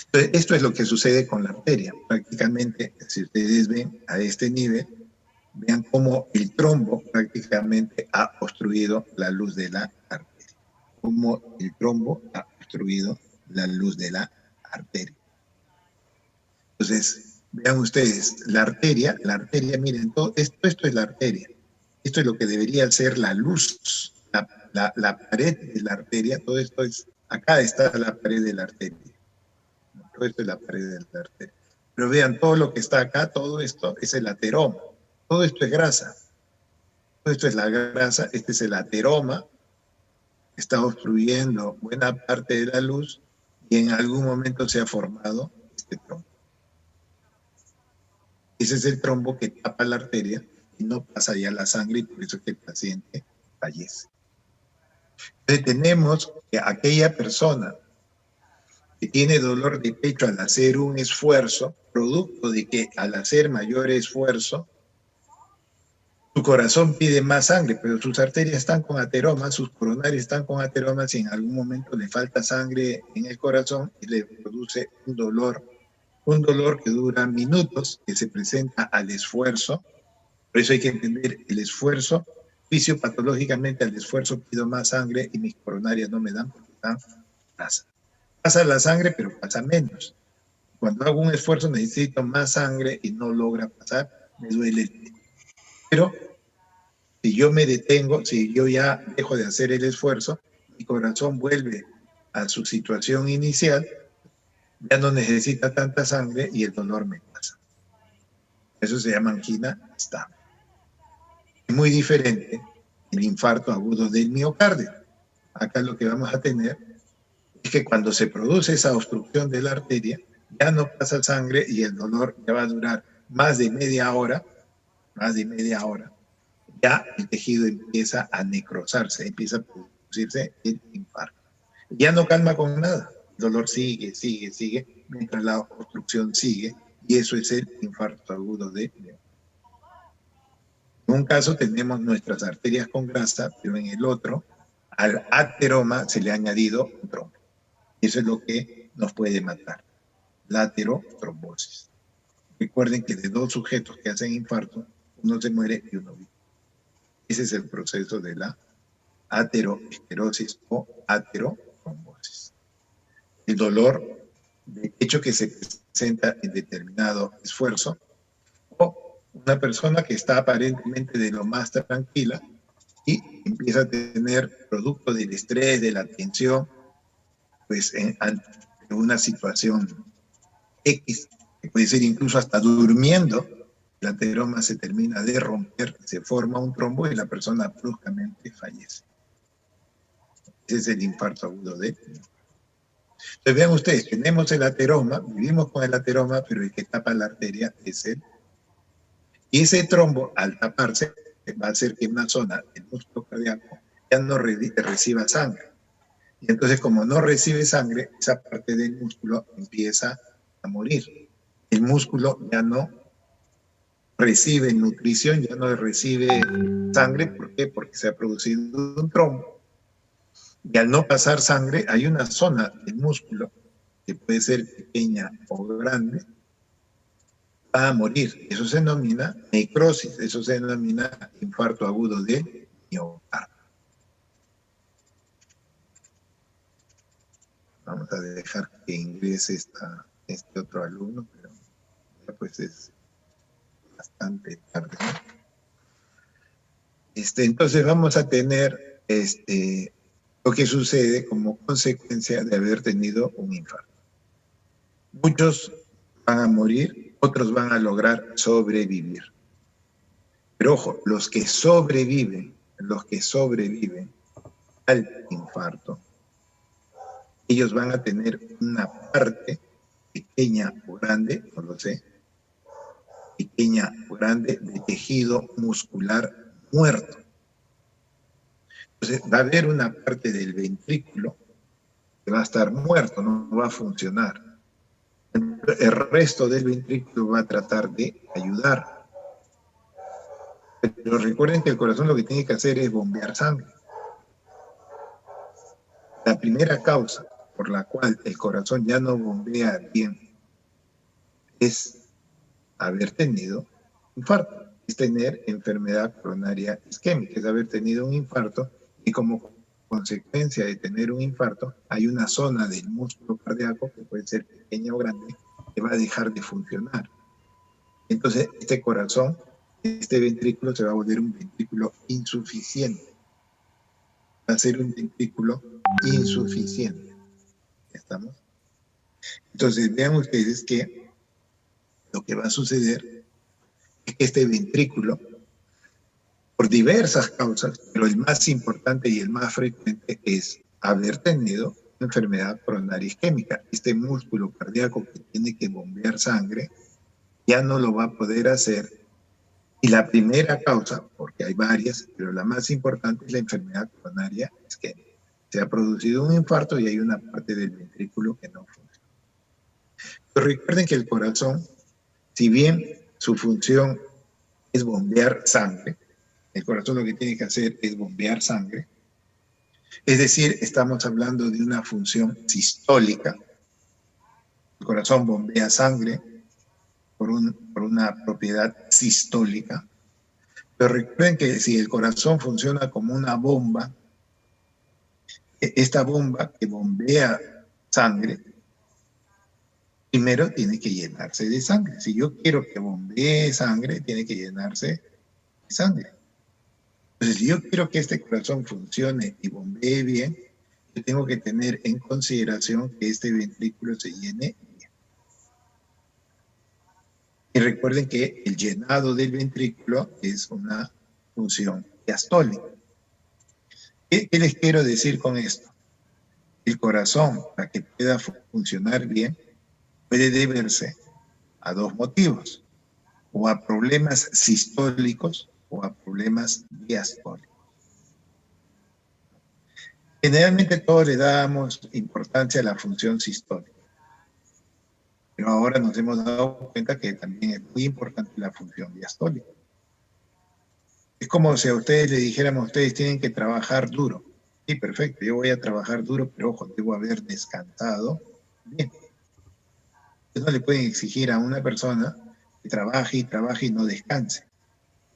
Entonces, esto es lo que sucede con la arteria. Prácticamente, si ustedes ven a este nivel, vean cómo el trombo prácticamente ha obstruido la luz de la arteria. Cómo el trombo ha obstruido la luz de la arteria. Entonces, vean ustedes, la arteria, miren, todo esto es la arteria. Esto es lo que debería ser la luz, la pared de la arteria, todo esto es, acá está la pared de la arteria. Todo esto es la pared de la arteria. Pero vean, todo lo que está acá, todo esto es el ateroma. Todo esto es grasa. Todo esto es la grasa, este es el ateroma, está obstruyendo buena parte de la luz y en algún momento se ha formado este trombo. Ese es el trombo que tapa la arteria y no pasa ya la sangre y por eso es que el paciente fallece. Entonces tenemos que aquella persona que tiene dolor de pecho al hacer un esfuerzo, producto de que al hacer mayor esfuerzo, su corazón pide más sangre, pero sus arterias están con ateromas, sus coronarias están con ateromas y en algún momento le falta sangre en el corazón y le produce un dolor que dura minutos, que se presenta al esfuerzo. Por eso hay que entender el esfuerzo, fisiopatológicamente al esfuerzo pido más sangre y mis coronarias no me dan porque están grasa. Pasa la sangre, pero pasa menos. Cuando hago un esfuerzo necesito más sangre y no logra pasar, me duele el pecho. Pero si yo me detengo, si yo ya dejo de hacer el esfuerzo, mi corazón vuelve a su situación inicial, ya no necesita tanta sangre y el dolor me pasa. Eso se llama angina estable. Es muy diferente el infarto agudo del miocardio. Acá lo que vamos a tener es que cuando se produce esa obstrucción de la arteria, ya no pasa sangre y el dolor ya va a durar más de media hora, ya el tejido empieza a necrosarse, empieza a producirse el infarto. Ya no calma con nada, el dolor sigue, mientras la obstrucción sigue, y eso es el infarto agudo de miocardio. En un caso tenemos nuestras arterias con grasa, pero en el otro, al ateroma se le ha añadido un trombo. Eso es lo que nos puede matar, la aterotrombosis. Recuerden que de dos sujetos que hacen infarto, uno se muere y uno vive. Ese es el proceso de la aterosclerosis o aterotrombosis. El dolor, de hecho, que se presenta en determinado esfuerzo, o una persona que está aparentemente de lo más tranquila y empieza a tener, producto del estrés, de la tensión, pues ante una situación X, que puede ser incluso hasta durmiendo, el ateroma se termina de romper, se forma un trombo y la persona bruscamente fallece. Ese es el infarto agudo de. Entonces vean ustedes, tenemos el ateroma, vivimos con el ateroma, pero el que tapa la arteria es él. Y ese trombo, al taparse, va a hacer que una zona del músculo cardíaco ya no reciba sangre. Y entonces, como no recibe sangre, esa parte del músculo empieza a morir. El músculo ya no recibe nutrición, ya no recibe sangre. ¿Por qué? Porque se ha producido un trombo. Y al no pasar sangre, hay una zona del músculo que puede ser pequeña o grande, va a morir. Eso se denomina necrosis, eso se denomina infarto agudo de miocardio. Vamos a dejar que ingrese este otro alumno, pero ya pues es bastante tarde, ¿no? Entonces vamos a tener lo que sucede como consecuencia de haber tenido un infarto. Muchos van a morir, otros van a lograr sobrevivir. Pero ojo, los que sobreviven al infarto, ellos van a tener una parte pequeña o grande, no lo sé, pequeña o grande, de tejido muscular muerto. Entonces va a haber una parte del ventrículo que va a estar muerto, no va a funcionar. El resto del ventrículo va a tratar de ayudar. Pero recuerden que el corazón lo que tiene que hacer es bombear sangre. La primera causa por la cual el corazón ya no bombea bien es haber tenido infarto, es tener enfermedad coronaria isquémica, es haber tenido un infarto y como consecuencia de tener un infarto hay una zona del músculo cardíaco, que puede ser pequeña o grande, que va a dejar de funcionar. Entonces este corazón, este ventrículo se va a volver un ventrículo insuficiente. Va a ser un ventrículo insuficiente. ¿Ya estamos? Entonces vean ustedes que lo que va a suceder es que este ventrículo, por diversas causas, pero el más importante y el más frecuente es haber tenido una enfermedad coronaria isquémica. Este músculo cardíaco que tiene que bombear sangre ya no lo va a poder hacer. Y la primera causa, porque hay varias, pero la más importante es la enfermedad coronaria isquémica. Se ha producido un infarto y hay una parte del ventrículo que no funciona. Pero recuerden que el corazón, si bien su función es bombear sangre, el corazón lo que tiene que hacer es bombear sangre, es decir, estamos hablando de una función sistólica. El corazón bombea sangre por una propiedad sistólica. Pero recuerden que si el corazón funciona como una bomba, esta bomba que bombea sangre, primero tiene que llenarse de sangre. Si yo quiero que bombee sangre, tiene que llenarse de sangre. Entonces, si yo quiero que este corazón funcione y bombee bien, yo tengo que tener en consideración que este ventrículo se llene bien. Y recuerden que el llenado del ventrículo es una función diastólica. ¿Qué les quiero decir con esto? El corazón, para que pueda funcionar bien, puede deberse a dos motivos, o a problemas sistólicos o a problemas diastólicos. Generalmente todos le damos importancia a la función sistólica, pero ahora nos hemos dado cuenta que también es muy importante la función diastólica. Es como si a ustedes le dijéramos, ustedes tienen que trabajar duro. Sí, perfecto, yo voy a trabajar duro, pero ojo, debo haber descansado bien. Ustedes no le pueden exigir a una persona que trabaje y trabaje y no descanse,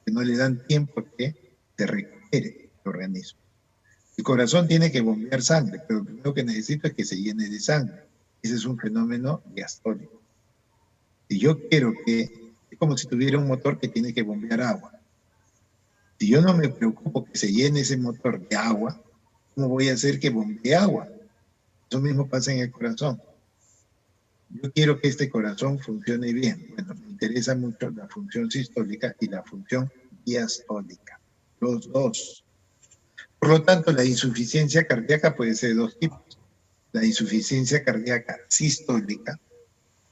que no le dan tiempo que se requiere el organismo. El corazón tiene que bombear sangre, pero lo primero que necesita es que se llene de sangre. Ese es un fenómeno diastólico. Si yo quiero que, es como si tuviera un motor que tiene que bombear agua. Si yo no me preocupo que se llene ese motor de agua, ¿cómo voy a hacer que bombee agua? Eso mismo pasa en el corazón. Yo quiero que este corazón funcione bien. Bueno, me interesa mucho la función sistólica y la función diastólica. Los dos. Por lo tanto, la insuficiencia cardíaca puede ser de dos tipos. La insuficiencia cardíaca sistólica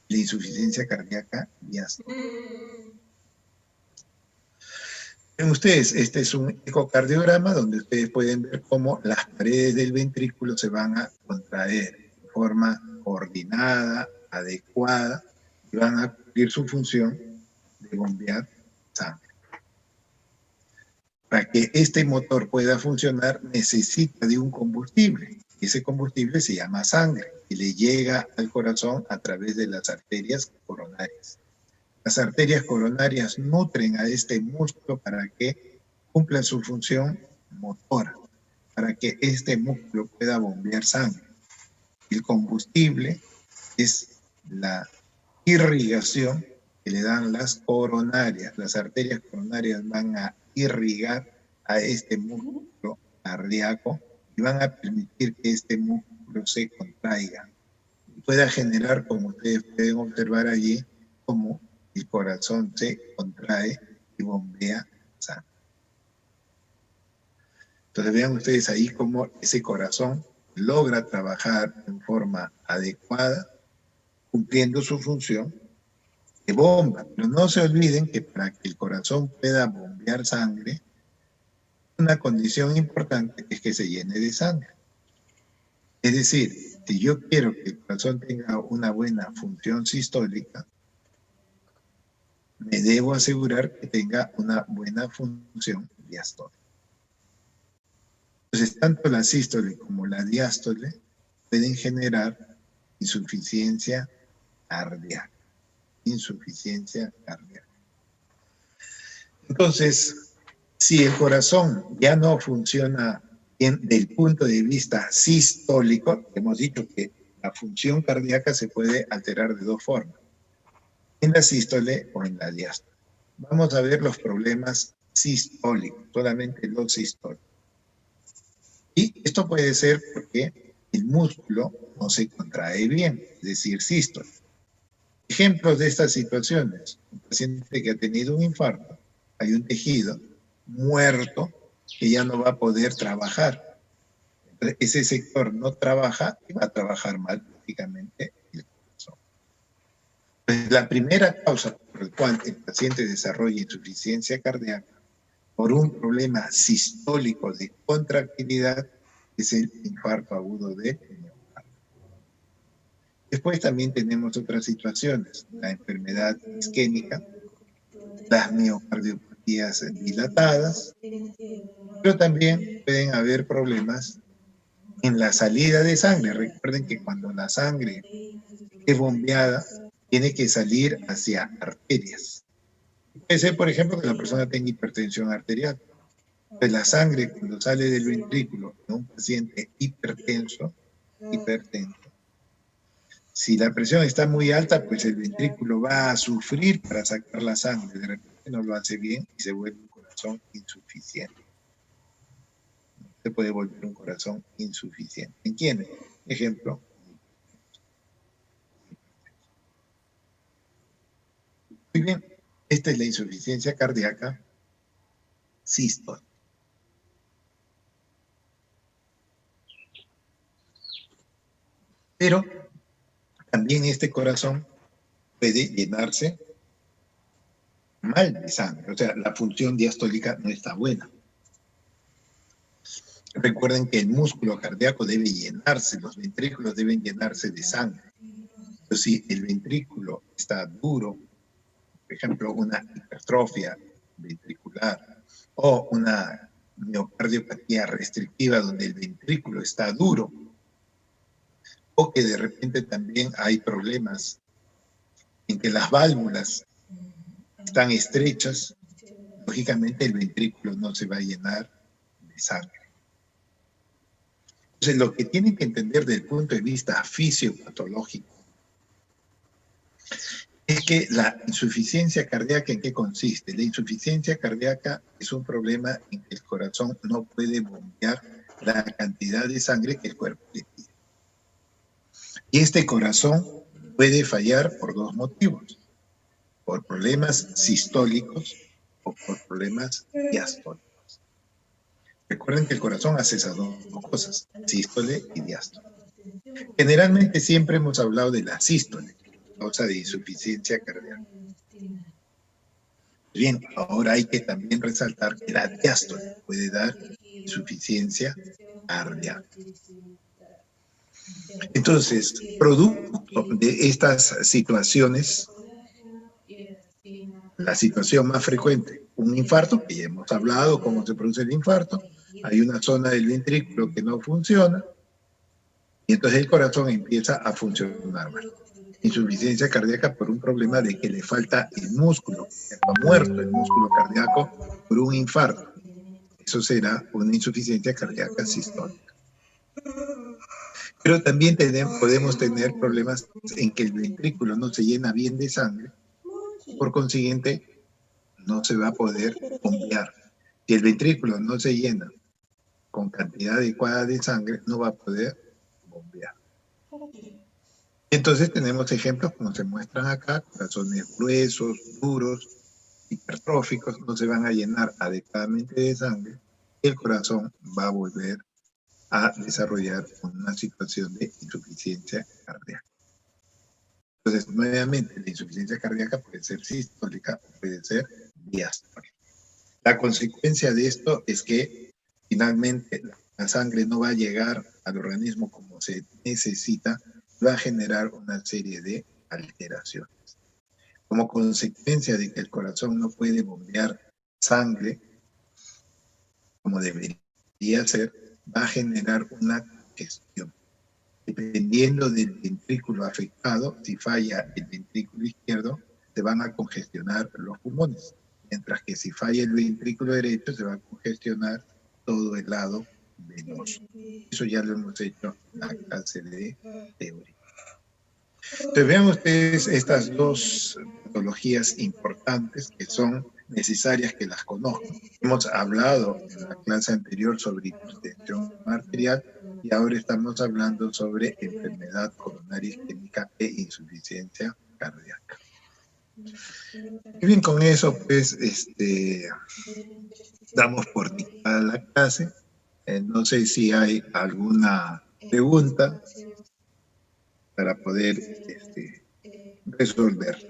y la insuficiencia cardíaca diastólica. Ven ustedes, este es un ecocardiograma donde ustedes pueden ver cómo las paredes del ventrículo se van a contraer de forma coordinada, adecuada, y van a cumplir su función de bombear sangre. Para que este motor pueda funcionar, necesita de un combustible. Ese combustible se llama sangre y le llega al corazón a través de las arterias coronarias. Las arterias coronarias nutren a este músculo para que cumpla su función motora, para que este músculo pueda bombear sangre. El combustible es la irrigación que le dan las coronarias. Las arterias coronarias van a irrigar a este músculo cardíaco y van a permitir que este músculo se contraiga y pueda generar, como ustedes pueden observar allí, como el corazón se contrae y bombea sangre. Entonces vean ustedes ahí cómo ese corazón logra trabajar en forma adecuada, cumpliendo su función, que bomba. Pero no se olviden que para que el corazón pueda bombear sangre, una condición importante es que se llene de sangre. Es decir, si yo quiero que el corazón tenga una buena función sistólica, me debo asegurar que tenga una buena función diastólica. Entonces, tanto la sístole como la diástole pueden generar insuficiencia cardíaca. Insuficiencia cardíaca. Entonces, si el corazón ya no funciona bien del punto de vista sistólico, hemos dicho que la función cardíaca se puede alterar de dos formas, en la sístole o en la diástole. Vamos a ver los problemas sistólicos, solamente los sistólicos. Y esto puede ser porque el músculo no se contrae bien, es decir, sístole. Ejemplos de estas situaciones: un paciente que ha tenido un infarto, hay un tejido muerto que ya no va a poder trabajar. Entonces, ese sector no trabaja y va a trabajar mal prácticamente el corazón. Entonces, la primera causa por la cual el paciente desarrolla insuficiencia cardíaca por un problema sistólico de contractilidad es el infarto agudo de miocardio. Después también tenemos otras situaciones: la enfermedad isquémica, las miocardiopatías dilatadas, pero también pueden haber problemas en la salida de sangre. Recuerden que cuando la sangre es bombeada, tiene que salir hacia arterias. Puede ser, por ejemplo, que la persona tenga hipertensión arterial. Pues la sangre, cuando sale del ventrículo de un paciente hipertenso, si la presión está muy alta, pues el ventrículo va a sufrir para sacar la sangre. De repente no lo hace bien y se vuelve un corazón insuficiente. Se puede volver un corazón insuficiente. ¿En quiénes? Ejemplo. Muy bien, esta es la insuficiencia cardíaca sístole. Pero también este corazón puede llenarse mal de sangre, o sea, la función diastólica no está buena. Recuerden que el músculo cardíaco debe llenarse, los ventrículos deben llenarse de sangre. Entonces, si el ventrículo está duro, por ejemplo, una hipertrofia ventricular o una miocardiopatía restrictiva donde el ventrículo está duro, o que de repente también hay problemas en que las válvulas están estrechas, lógicamente el ventrículo no se va a llenar de sangre. Entonces, lo que tienen que entender desde el punto de vista fisiopatológico es que la insuficiencia cardíaca, ¿en qué consiste? La insuficiencia cardíaca es un problema en que el corazón no puede bombear la cantidad de sangre que el cuerpo le pide. Y este corazón puede fallar por dos motivos: por problemas sistólicos o por problemas diastólicos. Recuerden que el corazón hace esas dos cosas, sístole y diástole. Generalmente siempre hemos hablado de la sístole, causa de insuficiencia cardíaca. Bien, ahora hay que también resaltar que la diástole puede dar insuficiencia cardíaca. Entonces, producto de estas situaciones, la situación más frecuente, un infarto, que ya hemos hablado cómo se produce el infarto, hay una zona del ventrículo que no funciona, y entonces el corazón empieza a funcionar mal. Insuficiencia cardíaca por un problema de que le falta el músculo, ha muerto el músculo cardíaco por un infarto. Eso será una insuficiencia cardíaca sistólica. Pero también podemos tener problemas en que el ventrículo no se llena bien de sangre, por consiguiente no se va a poder bombear. Si el ventrículo no se llena con cantidad adecuada de sangre, no va a poder bombear. Entonces tenemos ejemplos como se muestran acá: corazones gruesos, duros, hipertróficos, no se van a llenar adecuadamente de sangre y el corazón va a volver a desarrollar una situación de insuficiencia cardíaca. Entonces, nuevamente, la insuficiencia cardíaca puede ser sistólica o puede ser diastólica. La consecuencia de esto es que finalmente la sangre no va a llegar al organismo como se necesita, va a generar una serie de alteraciones. Como consecuencia de que el corazón no puede bombear sangre como debería ser, va a generar una congestión. Dependiendo del ventrículo afectado, si falla el ventrículo izquierdo, se van a congestionar los pulmones, mientras que si falla el ventrículo derecho, se va a congestionar todo el lado venoso. Eso ya lo hemos hecho en la clase de teoría. Entonces, vean ustedes estas dos patologías importantes que son necesarias que las conozcan. Hemos hablado en la clase anterior sobre hipertensión arterial y ahora estamos hablando sobre enfermedad coronaria isquémica e insuficiencia cardíaca. Y bien, con eso pues damos por dictada la clase. No sé si hay alguna pregunta para poder resolver.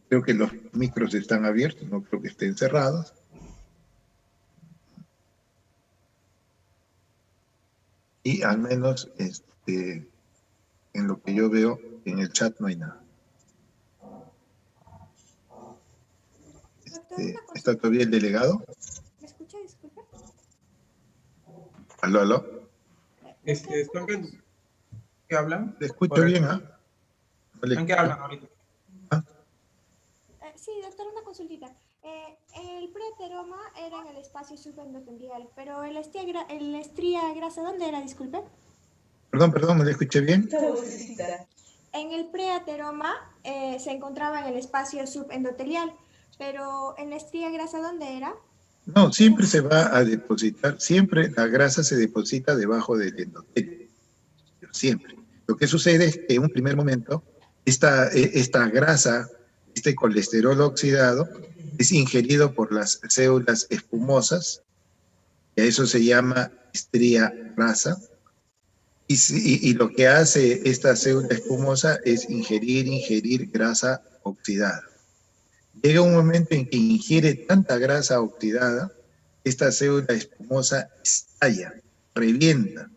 Creo que los micros están abiertos, no creo que estén cerrados. Y al menos en lo que yo veo en el chat no hay nada. ¿Está todavía el delegado? ¿Me escucha? Disculpe. ¿Aló, aló? ¿Qué hablan? Le escucho bien, ¿ah? ¿En qué hablan ahorita? Sí, doctor, una consultita. El preateroma era en el espacio subendotendial, pero el estría grasa, ¿dónde era? Disculpe. Perdón, ¿me lo escuché bien? En el preateroma se encontraba en el espacio subendotelial, pero en la estría grasa, ¿dónde era? No, siempre se va a depositar, siempre la grasa se deposita debajo del endotelio. Siempre. Lo que sucede es que en un primer momento, esta grasa, este colesterol oxidado, es ingerido por las células espumosas, y a eso se llama estría grasa, y lo que hace esta célula espumosa es ingerir grasa oxidada. Llega un momento en que ingiere tanta grasa oxidada, esta célula espumosa estalla, revienta,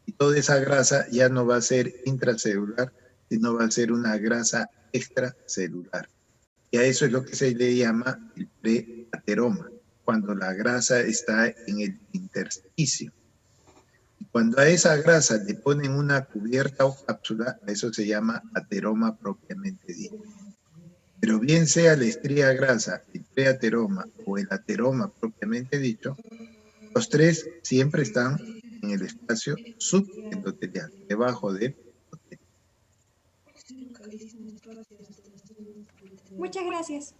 y toda esa grasa ya no va a ser intracelular, sino va a ser una grasa extracelular. Y a eso es lo que se le llama el preateroma, cuando la grasa está en el intersticio. Y cuando a esa grasa le ponen una cubierta o cápsula, a eso se llama ateroma propiamente dicho. Pero bien sea la estría grasa, el preateroma o el ateroma propiamente dicho, los tres siempre están en el espacio subendotelial, debajo del endotelio. Muchas gracias.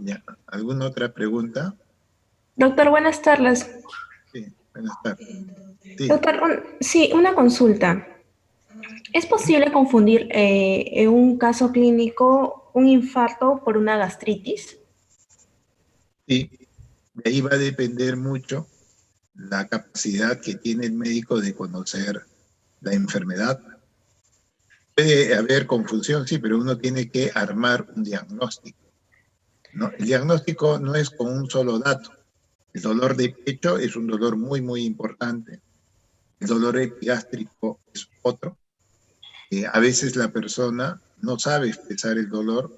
Ya. ¿Alguna otra pregunta? Doctor, buenas tardes. Sí, buenas tardes. Sí. Doctor, sí, una consulta. ¿Es posible confundir en un caso clínico un infarto por una gastritis? Sí, de ahí va a depender mucho la capacidad que tiene el médico de conocer la enfermedad. Puede haber confusión, sí, pero uno tiene que armar un diagnóstico, ¿no? El diagnóstico no es con un solo dato. El dolor de pecho es un dolor muy, muy importante. El dolor epigástrico es otro. A veces la persona no sabe expresar el dolor.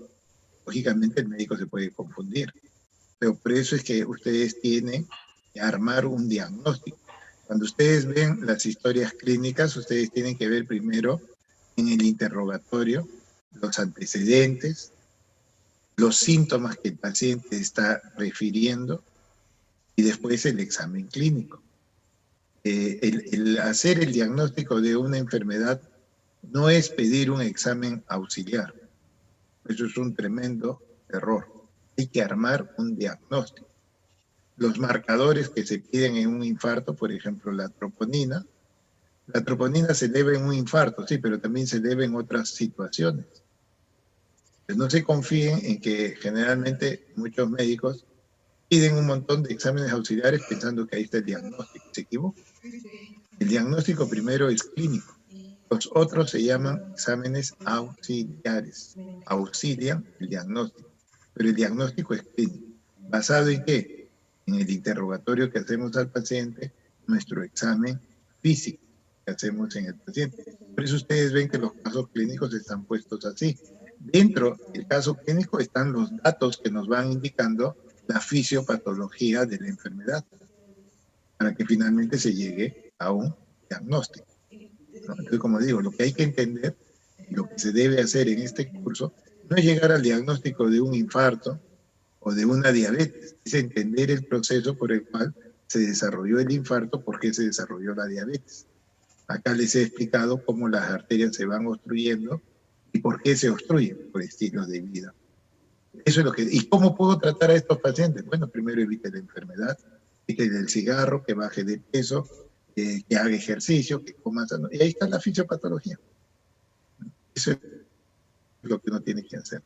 Lógicamente el médico se puede confundir. Pero por eso es que ustedes tienen que armar un diagnóstico. Cuando ustedes ven las historias clínicas, ustedes tienen que ver primero en el interrogatorio los antecedentes, los síntomas que el paciente está refiriendo y después el examen clínico. El hacer el diagnóstico de una enfermedad no es pedir un examen auxiliar. Eso es un tremendo error. Hay que armar un diagnóstico. Los marcadores que se piden en un infarto, por ejemplo, la troponina se eleva en un infarto, sí, pero también se eleva en otras situaciones. Pues no se confíen en que generalmente muchos médicos piden un montón de exámenes auxiliares pensando que ahí está el diagnóstico. Se equivocan. El diagnóstico primero es clínico. Los otros se llaman exámenes auxiliares. Auxilian el diagnóstico. Pero el diagnóstico es clínico. ¿Basado en qué? En el interrogatorio que hacemos al paciente, nuestro examen físico que hacemos en el paciente. Por eso ustedes ven que los casos clínicos están puestos así. Dentro del caso clínico están los datos que nos van indicando la fisiopatología de la enfermedad, para que finalmente se llegue a un diagnóstico, ¿no? Entonces, como digo, lo que hay que entender, lo que se debe hacer en este curso, no es llegar al diagnóstico de un infarto o de una diabetes, es entender el proceso por el cual se desarrolló el infarto, por qué se desarrolló la diabetes. Acá les he explicado cómo las arterias se van obstruyendo y por qué se obstruyen, por estilos de vida. Eso es lo que... ¿Y cómo puedo tratar a estos pacientes? Bueno, primero evite la enfermedad, evite el cigarro, que baje de peso, que haga ejercicio, que coma sano. Y ahí está la fisiopatología. Eso es lo que uno tiene que hacer.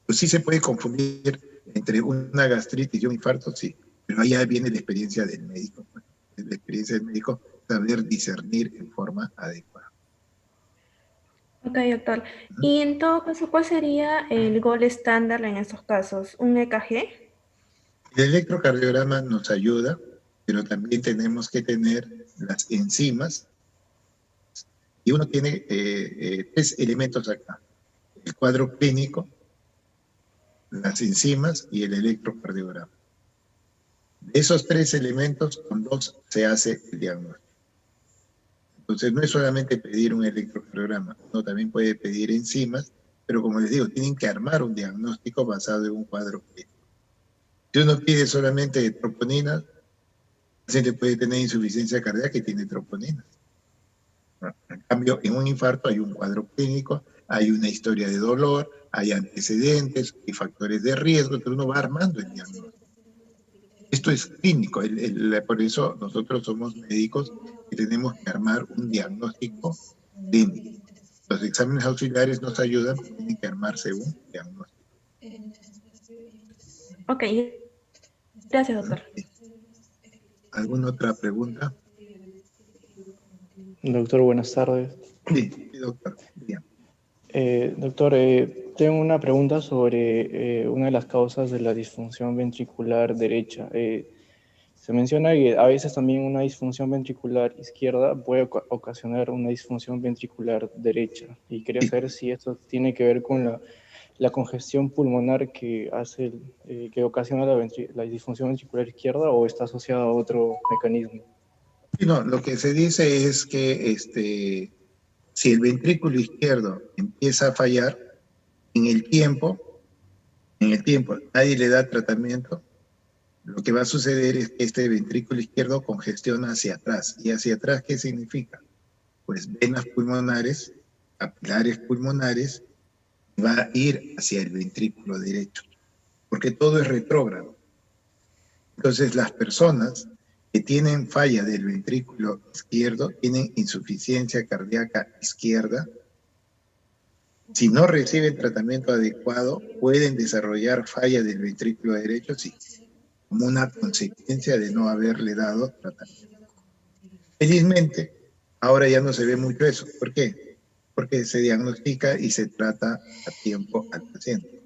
Pues sí se puede confundir entre una gastritis y un infarto, sí, pero ahí ya viene la experiencia del médico. Pues. La experiencia del médico, saber discernir en forma adecuada. Ok, doctor. Y en todo caso, ¿cuál sería el gold estándar en estos casos? ¿Un EKG? El electrocardiograma nos ayuda, pero también tenemos que tener las enzimas. Y uno tiene tres elementos acá. El cuadro clínico, las enzimas y el electrocardiograma. De esos tres elementos, con dos se hace el diagnóstico. Entonces, no es solamente pedir un electrocardiograma, uno también puede pedir enzimas, pero como les digo, tienen que armar un diagnóstico basado en un cuadro clínico. Si uno pide solamente troponinas, el paciente puede tener insuficiencia cardíaca y tiene troponinas. En cambio, en un infarto hay un cuadro clínico, hay una historia de dolor, hay antecedentes, hay factores de riesgo, entonces uno va armando el diagnóstico. Esto es clínico, por eso nosotros somos médicos y tenemos que armar un diagnóstico clínico. Los exámenes auxiliares nos ayudan, pero tienen que armarse un diagnóstico. Ok, gracias, doctor. ¿Alguna otra pregunta? Doctor, buenas tardes. Sí, doctor. Bien. Doctor, tengo una pregunta sobre una de las causas de la disfunción ventricular derecha. Se menciona que a veces también una disfunción ventricular izquierda puede ocasionar una disfunción ventricular derecha. Y quería saber si esto tiene que ver con la congestión pulmonar que que ocasiona la disfunción ventricular izquierda, o está asociada a otro mecanismo. Sí, no, lo que se dice es que si el ventrículo izquierdo empieza a fallar, en el tiempo, nadie le da tratamiento, lo que va a suceder es que este ventrículo izquierdo congestiona hacia atrás. ¿Y hacia atrás qué significa? Pues venas pulmonares, capilares pulmonares, va a ir hacia el ventrículo derecho, porque todo es retrógrado. Entonces las personas que tienen falla del ventrículo izquierdo, tienen insuficiencia cardíaca izquierda, si no reciben tratamiento adecuado, pueden desarrollar falla del ventrículo derecho, sí, como una consecuencia de no haberle dado tratamiento. Felizmente, ahora ya no se ve mucho eso. ¿Por qué? Porque se diagnostica y se trata a tiempo al paciente.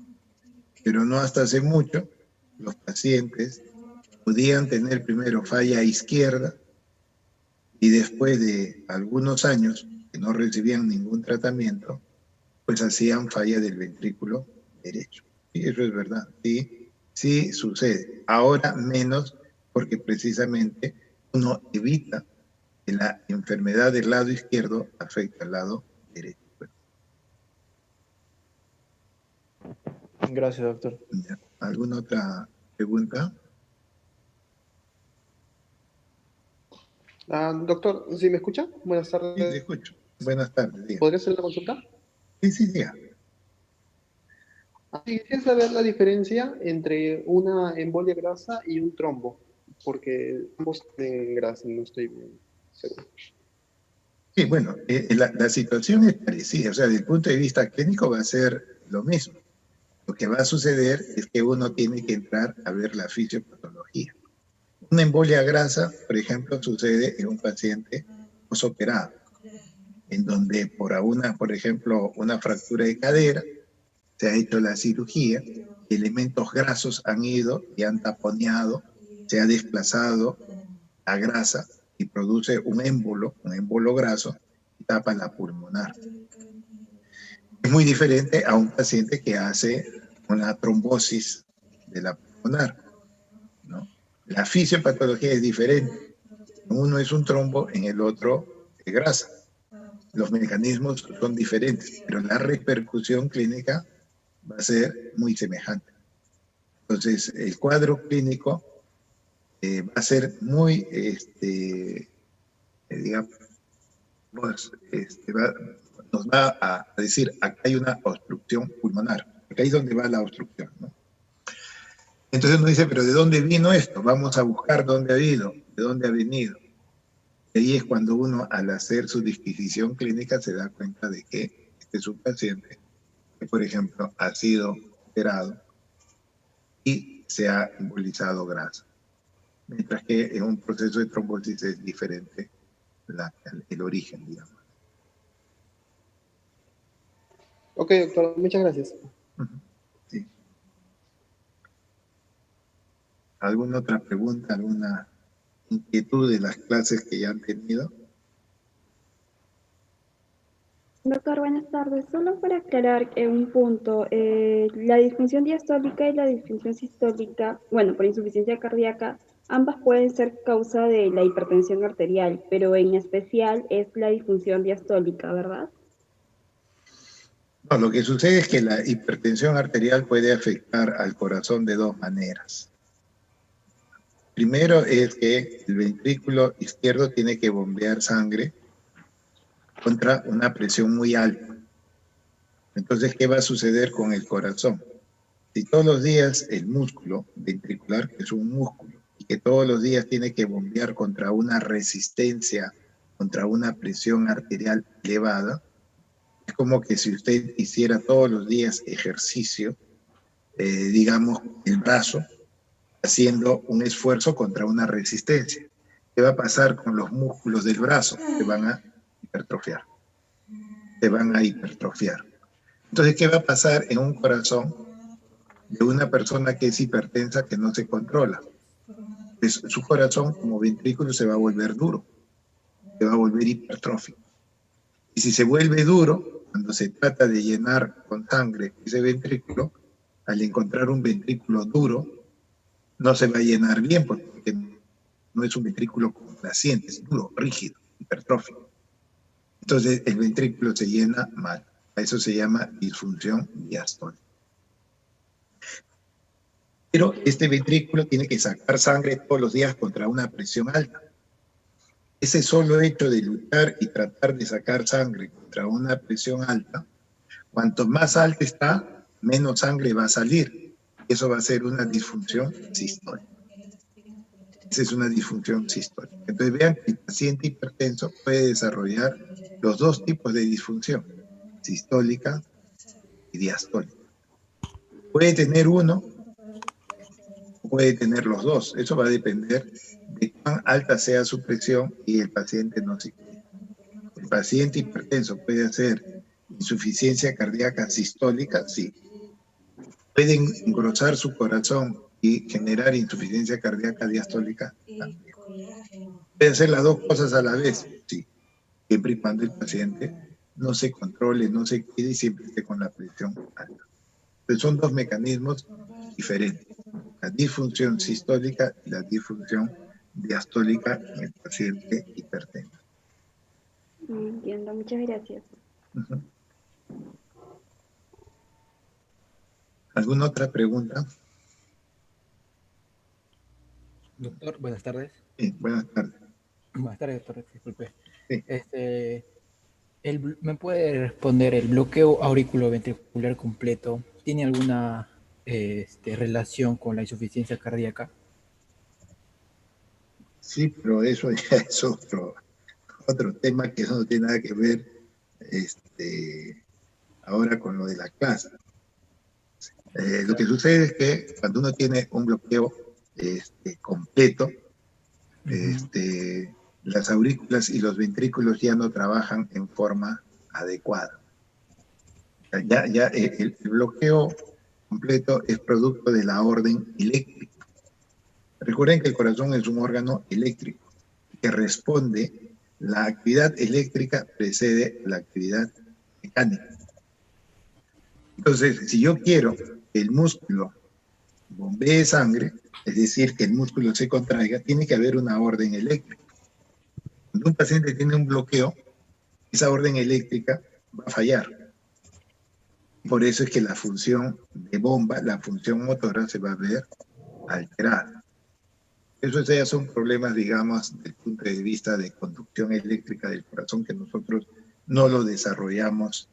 Pero no hasta hace mucho, los pacientes podían tener primero falla izquierda y después de algunos años que no recibían ningún tratamiento, pues hacían falla del ventrículo derecho. Y eso es verdad, sí sucede. Ahora menos porque precisamente uno evita que la enfermedad del lado izquierdo afecte al lado derecho. Gracias, doctor. ¿Alguna otra pregunta? Doctor, ¿sí me escucha? Buenas Sí, tardes. te escucho. Buenas tardes. Diga. ¿Podría hacer la consulta? Sí, diga. Sí, quisiera saber la diferencia entre una embolia grasa y un trombo, porque ambos tienen grasa, no estoy bien seguro. Sí, bueno, la situación es parecida, o sea, desde el punto de vista clínico va a ser lo mismo. Lo que va a suceder es que uno tiene que entrar a ver la fisiopatología. Una embolia grasa, por ejemplo, sucede en un paciente posoperado, en donde por ejemplo, una fractura de cadera, se ha hecho la cirugía, elementos grasos han ido y han taponeado, se ha desplazado la grasa y produce un émbolo graso, y tapa la pulmonar. Es muy diferente a un paciente que hace una trombosis de la pulmonar, ¿no? La fisiopatología es diferente. Uno es un trombo, en el otro es grasa. Los mecanismos son diferentes, pero la repercusión clínica va a ser muy semejante. Entonces, el cuadro clínico va a ser muy, digamos, nos va a decir, acá hay una obstrucción pulmonar, acá es donde va la obstrucción, ¿no? Entonces uno dice, pero ¿de dónde vino esto? Vamos a buscar dónde ha ido, de dónde ha venido. Y ahí es cuando uno, al hacer su disquisición clínica, se da cuenta de que este es un paciente que, por ejemplo, ha sido operado y se ha embolizado grasa. Mientras que en un proceso de trombosis es diferente el origen, digamos. Ok, doctor, muchas gracias. Sí. ¿Alguna otra pregunta, alguna inquietud de las clases que ya han tenido? Doctor, buenas tardes. Solo para aclarar un punto, la disfunción diastólica y la disfunción sistólica, bueno, por insuficiencia cardíaca, ambas pueden ser causa de la hipertensión arterial, pero en especial es la disfunción diastólica, ¿verdad? No, lo que sucede es que la hipertensión arterial puede afectar al corazón de dos maneras. Primero es que el ventrículo izquierdo tiene que bombear sangre contra una presión muy alta. Entonces, ¿qué va a suceder con el corazón? Si todos los días el músculo ventricular, que es un músculo, y que todos los días tiene que bombear contra una resistencia, contra una presión arterial elevada, es como que si usted hiciera todos los días ejercicio, digamos, el brazo, haciendo un esfuerzo contra una resistencia. ¿Qué va a pasar con los músculos del brazo? Se van a hipertrofiar. Se van a hipertrofiar. Entonces, ¿qué va a pasar en un corazón de una persona que es hipertensa, que no se controla? Pues su corazón como ventrículo se va a volver duro, se va a volver hipertrófico. Y si se vuelve duro, cuando se trata de llenar con sangre ese ventrículo, al encontrar un ventrículo duro, no se va a llenar bien porque no es un ventrículo complaciente, es duro, rígido, hipertrófico. Entonces el ventrículo se llena mal. A eso se llama disfunción diastólica. Pero este ventrículo tiene que sacar sangre todos los días contra una presión alta. Ese solo hecho de luchar y tratar de sacar sangre contra una presión alta, cuanto más alta está, menos sangre va a salir. Eso va a ser una disfunción sistólica. Esa es una disfunción sistólica. Entonces vean que el paciente hipertenso puede desarrollar los dos tipos de disfunción, sistólica y diastólica. Puede tener uno, puede tener los dos. Eso va a depender de cuán alta sea su presión y el paciente no se cuida. El paciente hipertenso puede hacer insuficiencia cardíaca sistólica, sí. Pueden engrosar su corazón y generar insuficiencia cardíaca diastólica también. Pueden hacer las dos cosas a la vez, sí, siempre y cuando el paciente no se controle, no se cuide y siempre esté con la presión alta. Entonces son dos mecanismos diferentes, la disfunción sistólica y la disfunción diastólica en el paciente hipertenso. Entiendo, muchas gracias. Uh-huh. ¿Alguna otra pregunta? Doctor, buenas tardes. Sí, buenas tardes. Buenas tardes, doctor, disculpe. Sí. ¿Me puede responder el bloqueo auriculoventricular completo? ¿Tiene alguna relación con la insuficiencia cardíaca? Sí, pero eso ya es otro tema que eso no tiene nada que ver ahora con lo de la clase. Lo que sucede es que cuando uno tiene un bloqueo completo, las aurículas y los ventrículos ya no trabajan en forma adecuada. El bloqueo completo es producto de la orden eléctrica. Recuerden que el corazón es un órgano eléctrico que responde, la actividad eléctrica precede la actividad mecánica. Entonces, si yo quiero que el músculo bombee sangre, es decir, que el músculo se contraiga, tiene que haber una orden eléctrica. Cuando un paciente tiene un bloqueo, esa orden eléctrica va a fallar. Por eso es que la función de bomba, la función motora, se va a ver alterada. Esos ya son problemas, digamos, desde el punto de vista de conducción eléctrica del corazón, que nosotros no lo desarrollamos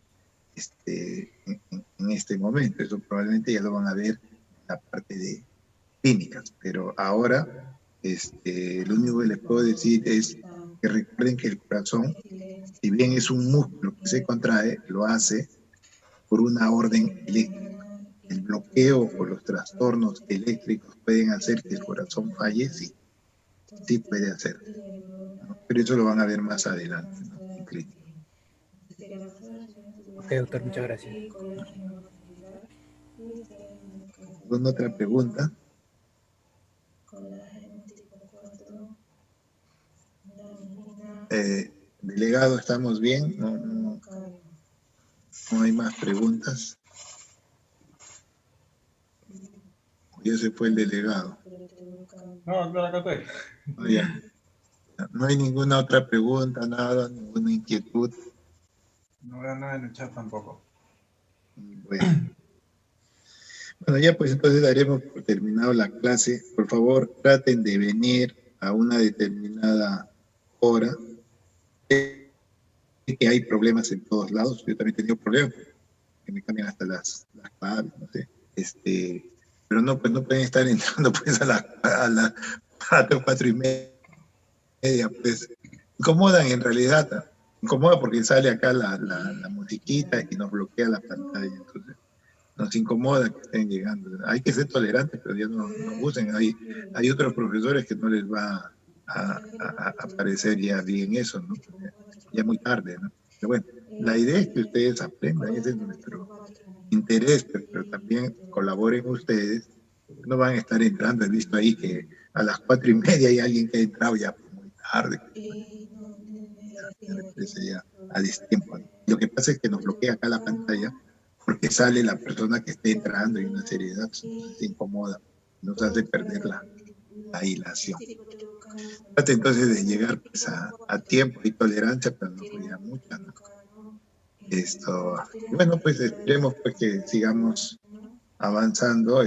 en este momento. Eso probablemente ya lo van a ver en la parte de clínicas. Pero ahora, lo único que les puedo decir es que recuerden que el corazón, si bien es un músculo que se contrae, lo hace por una orden eléctrica. El bloqueo o los trastornos eléctricos pueden hacer que el corazón falle, sí. Sí puede hacer, ¿no? Pero eso lo van a ver más adelante, ¿no? En clínica. Ok, doctor, muchas gracias. ¿Alguna otra pregunta? Delegado, ¿estamos bien? No hay más preguntas. Ya se fue el delegado. No, claro, acá estoy. No, ya. No hay ninguna otra pregunta, nada, ninguna inquietud. No veo nada en el chat tampoco. Bueno, ya pues entonces daremos por terminado la clase. Por favor, traten de venir a una determinada hora. Sé que hay problemas en todos lados. Yo también he tenido problemas, que me cambian hasta las claves, no sé. Pero no, pues no pueden estar entrando pues a las 4:30, pues. Incomodan en realidad, ¿no? Incomoda porque sale acá la musiquita y nos bloquea la pantalla, entonces nos incomoda que estén llegando. Hay que ser tolerantes, pero ya no usen. Hay otros profesores que no les va a parecer ya bien eso, ¿no? Ya muy tarde, ¿no? Pero bueno, la idea es que ustedes aprendan, ese es nuestro interés, pero también colaboren ustedes. No van a estar entrando, he visto ahí que a las 4:30 hay alguien que ha entrado ya muy tarde. Ya me parece ya a destiempo, ¿no? Lo que pasa es que nos bloquea acá la pantalla porque sale la persona que esté entrando y una serie de datos, entonces se incomoda, nos hace perder la hilación. Trate entonces de llegar pues, a tiempo y tolerancia, pero no cuida mucho, ¿no? Bueno, pues esperemos pues, que sigamos avanzando,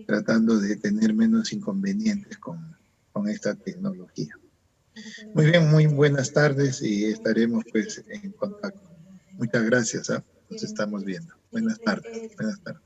tratando de tener menos inconvenientes con esta tecnología. Muy bien, muy buenas tardes y estaremos pues en contacto. Muchas gracias, ¿eh? Nos estamos viendo. Buenas tardes. Buenas tardes.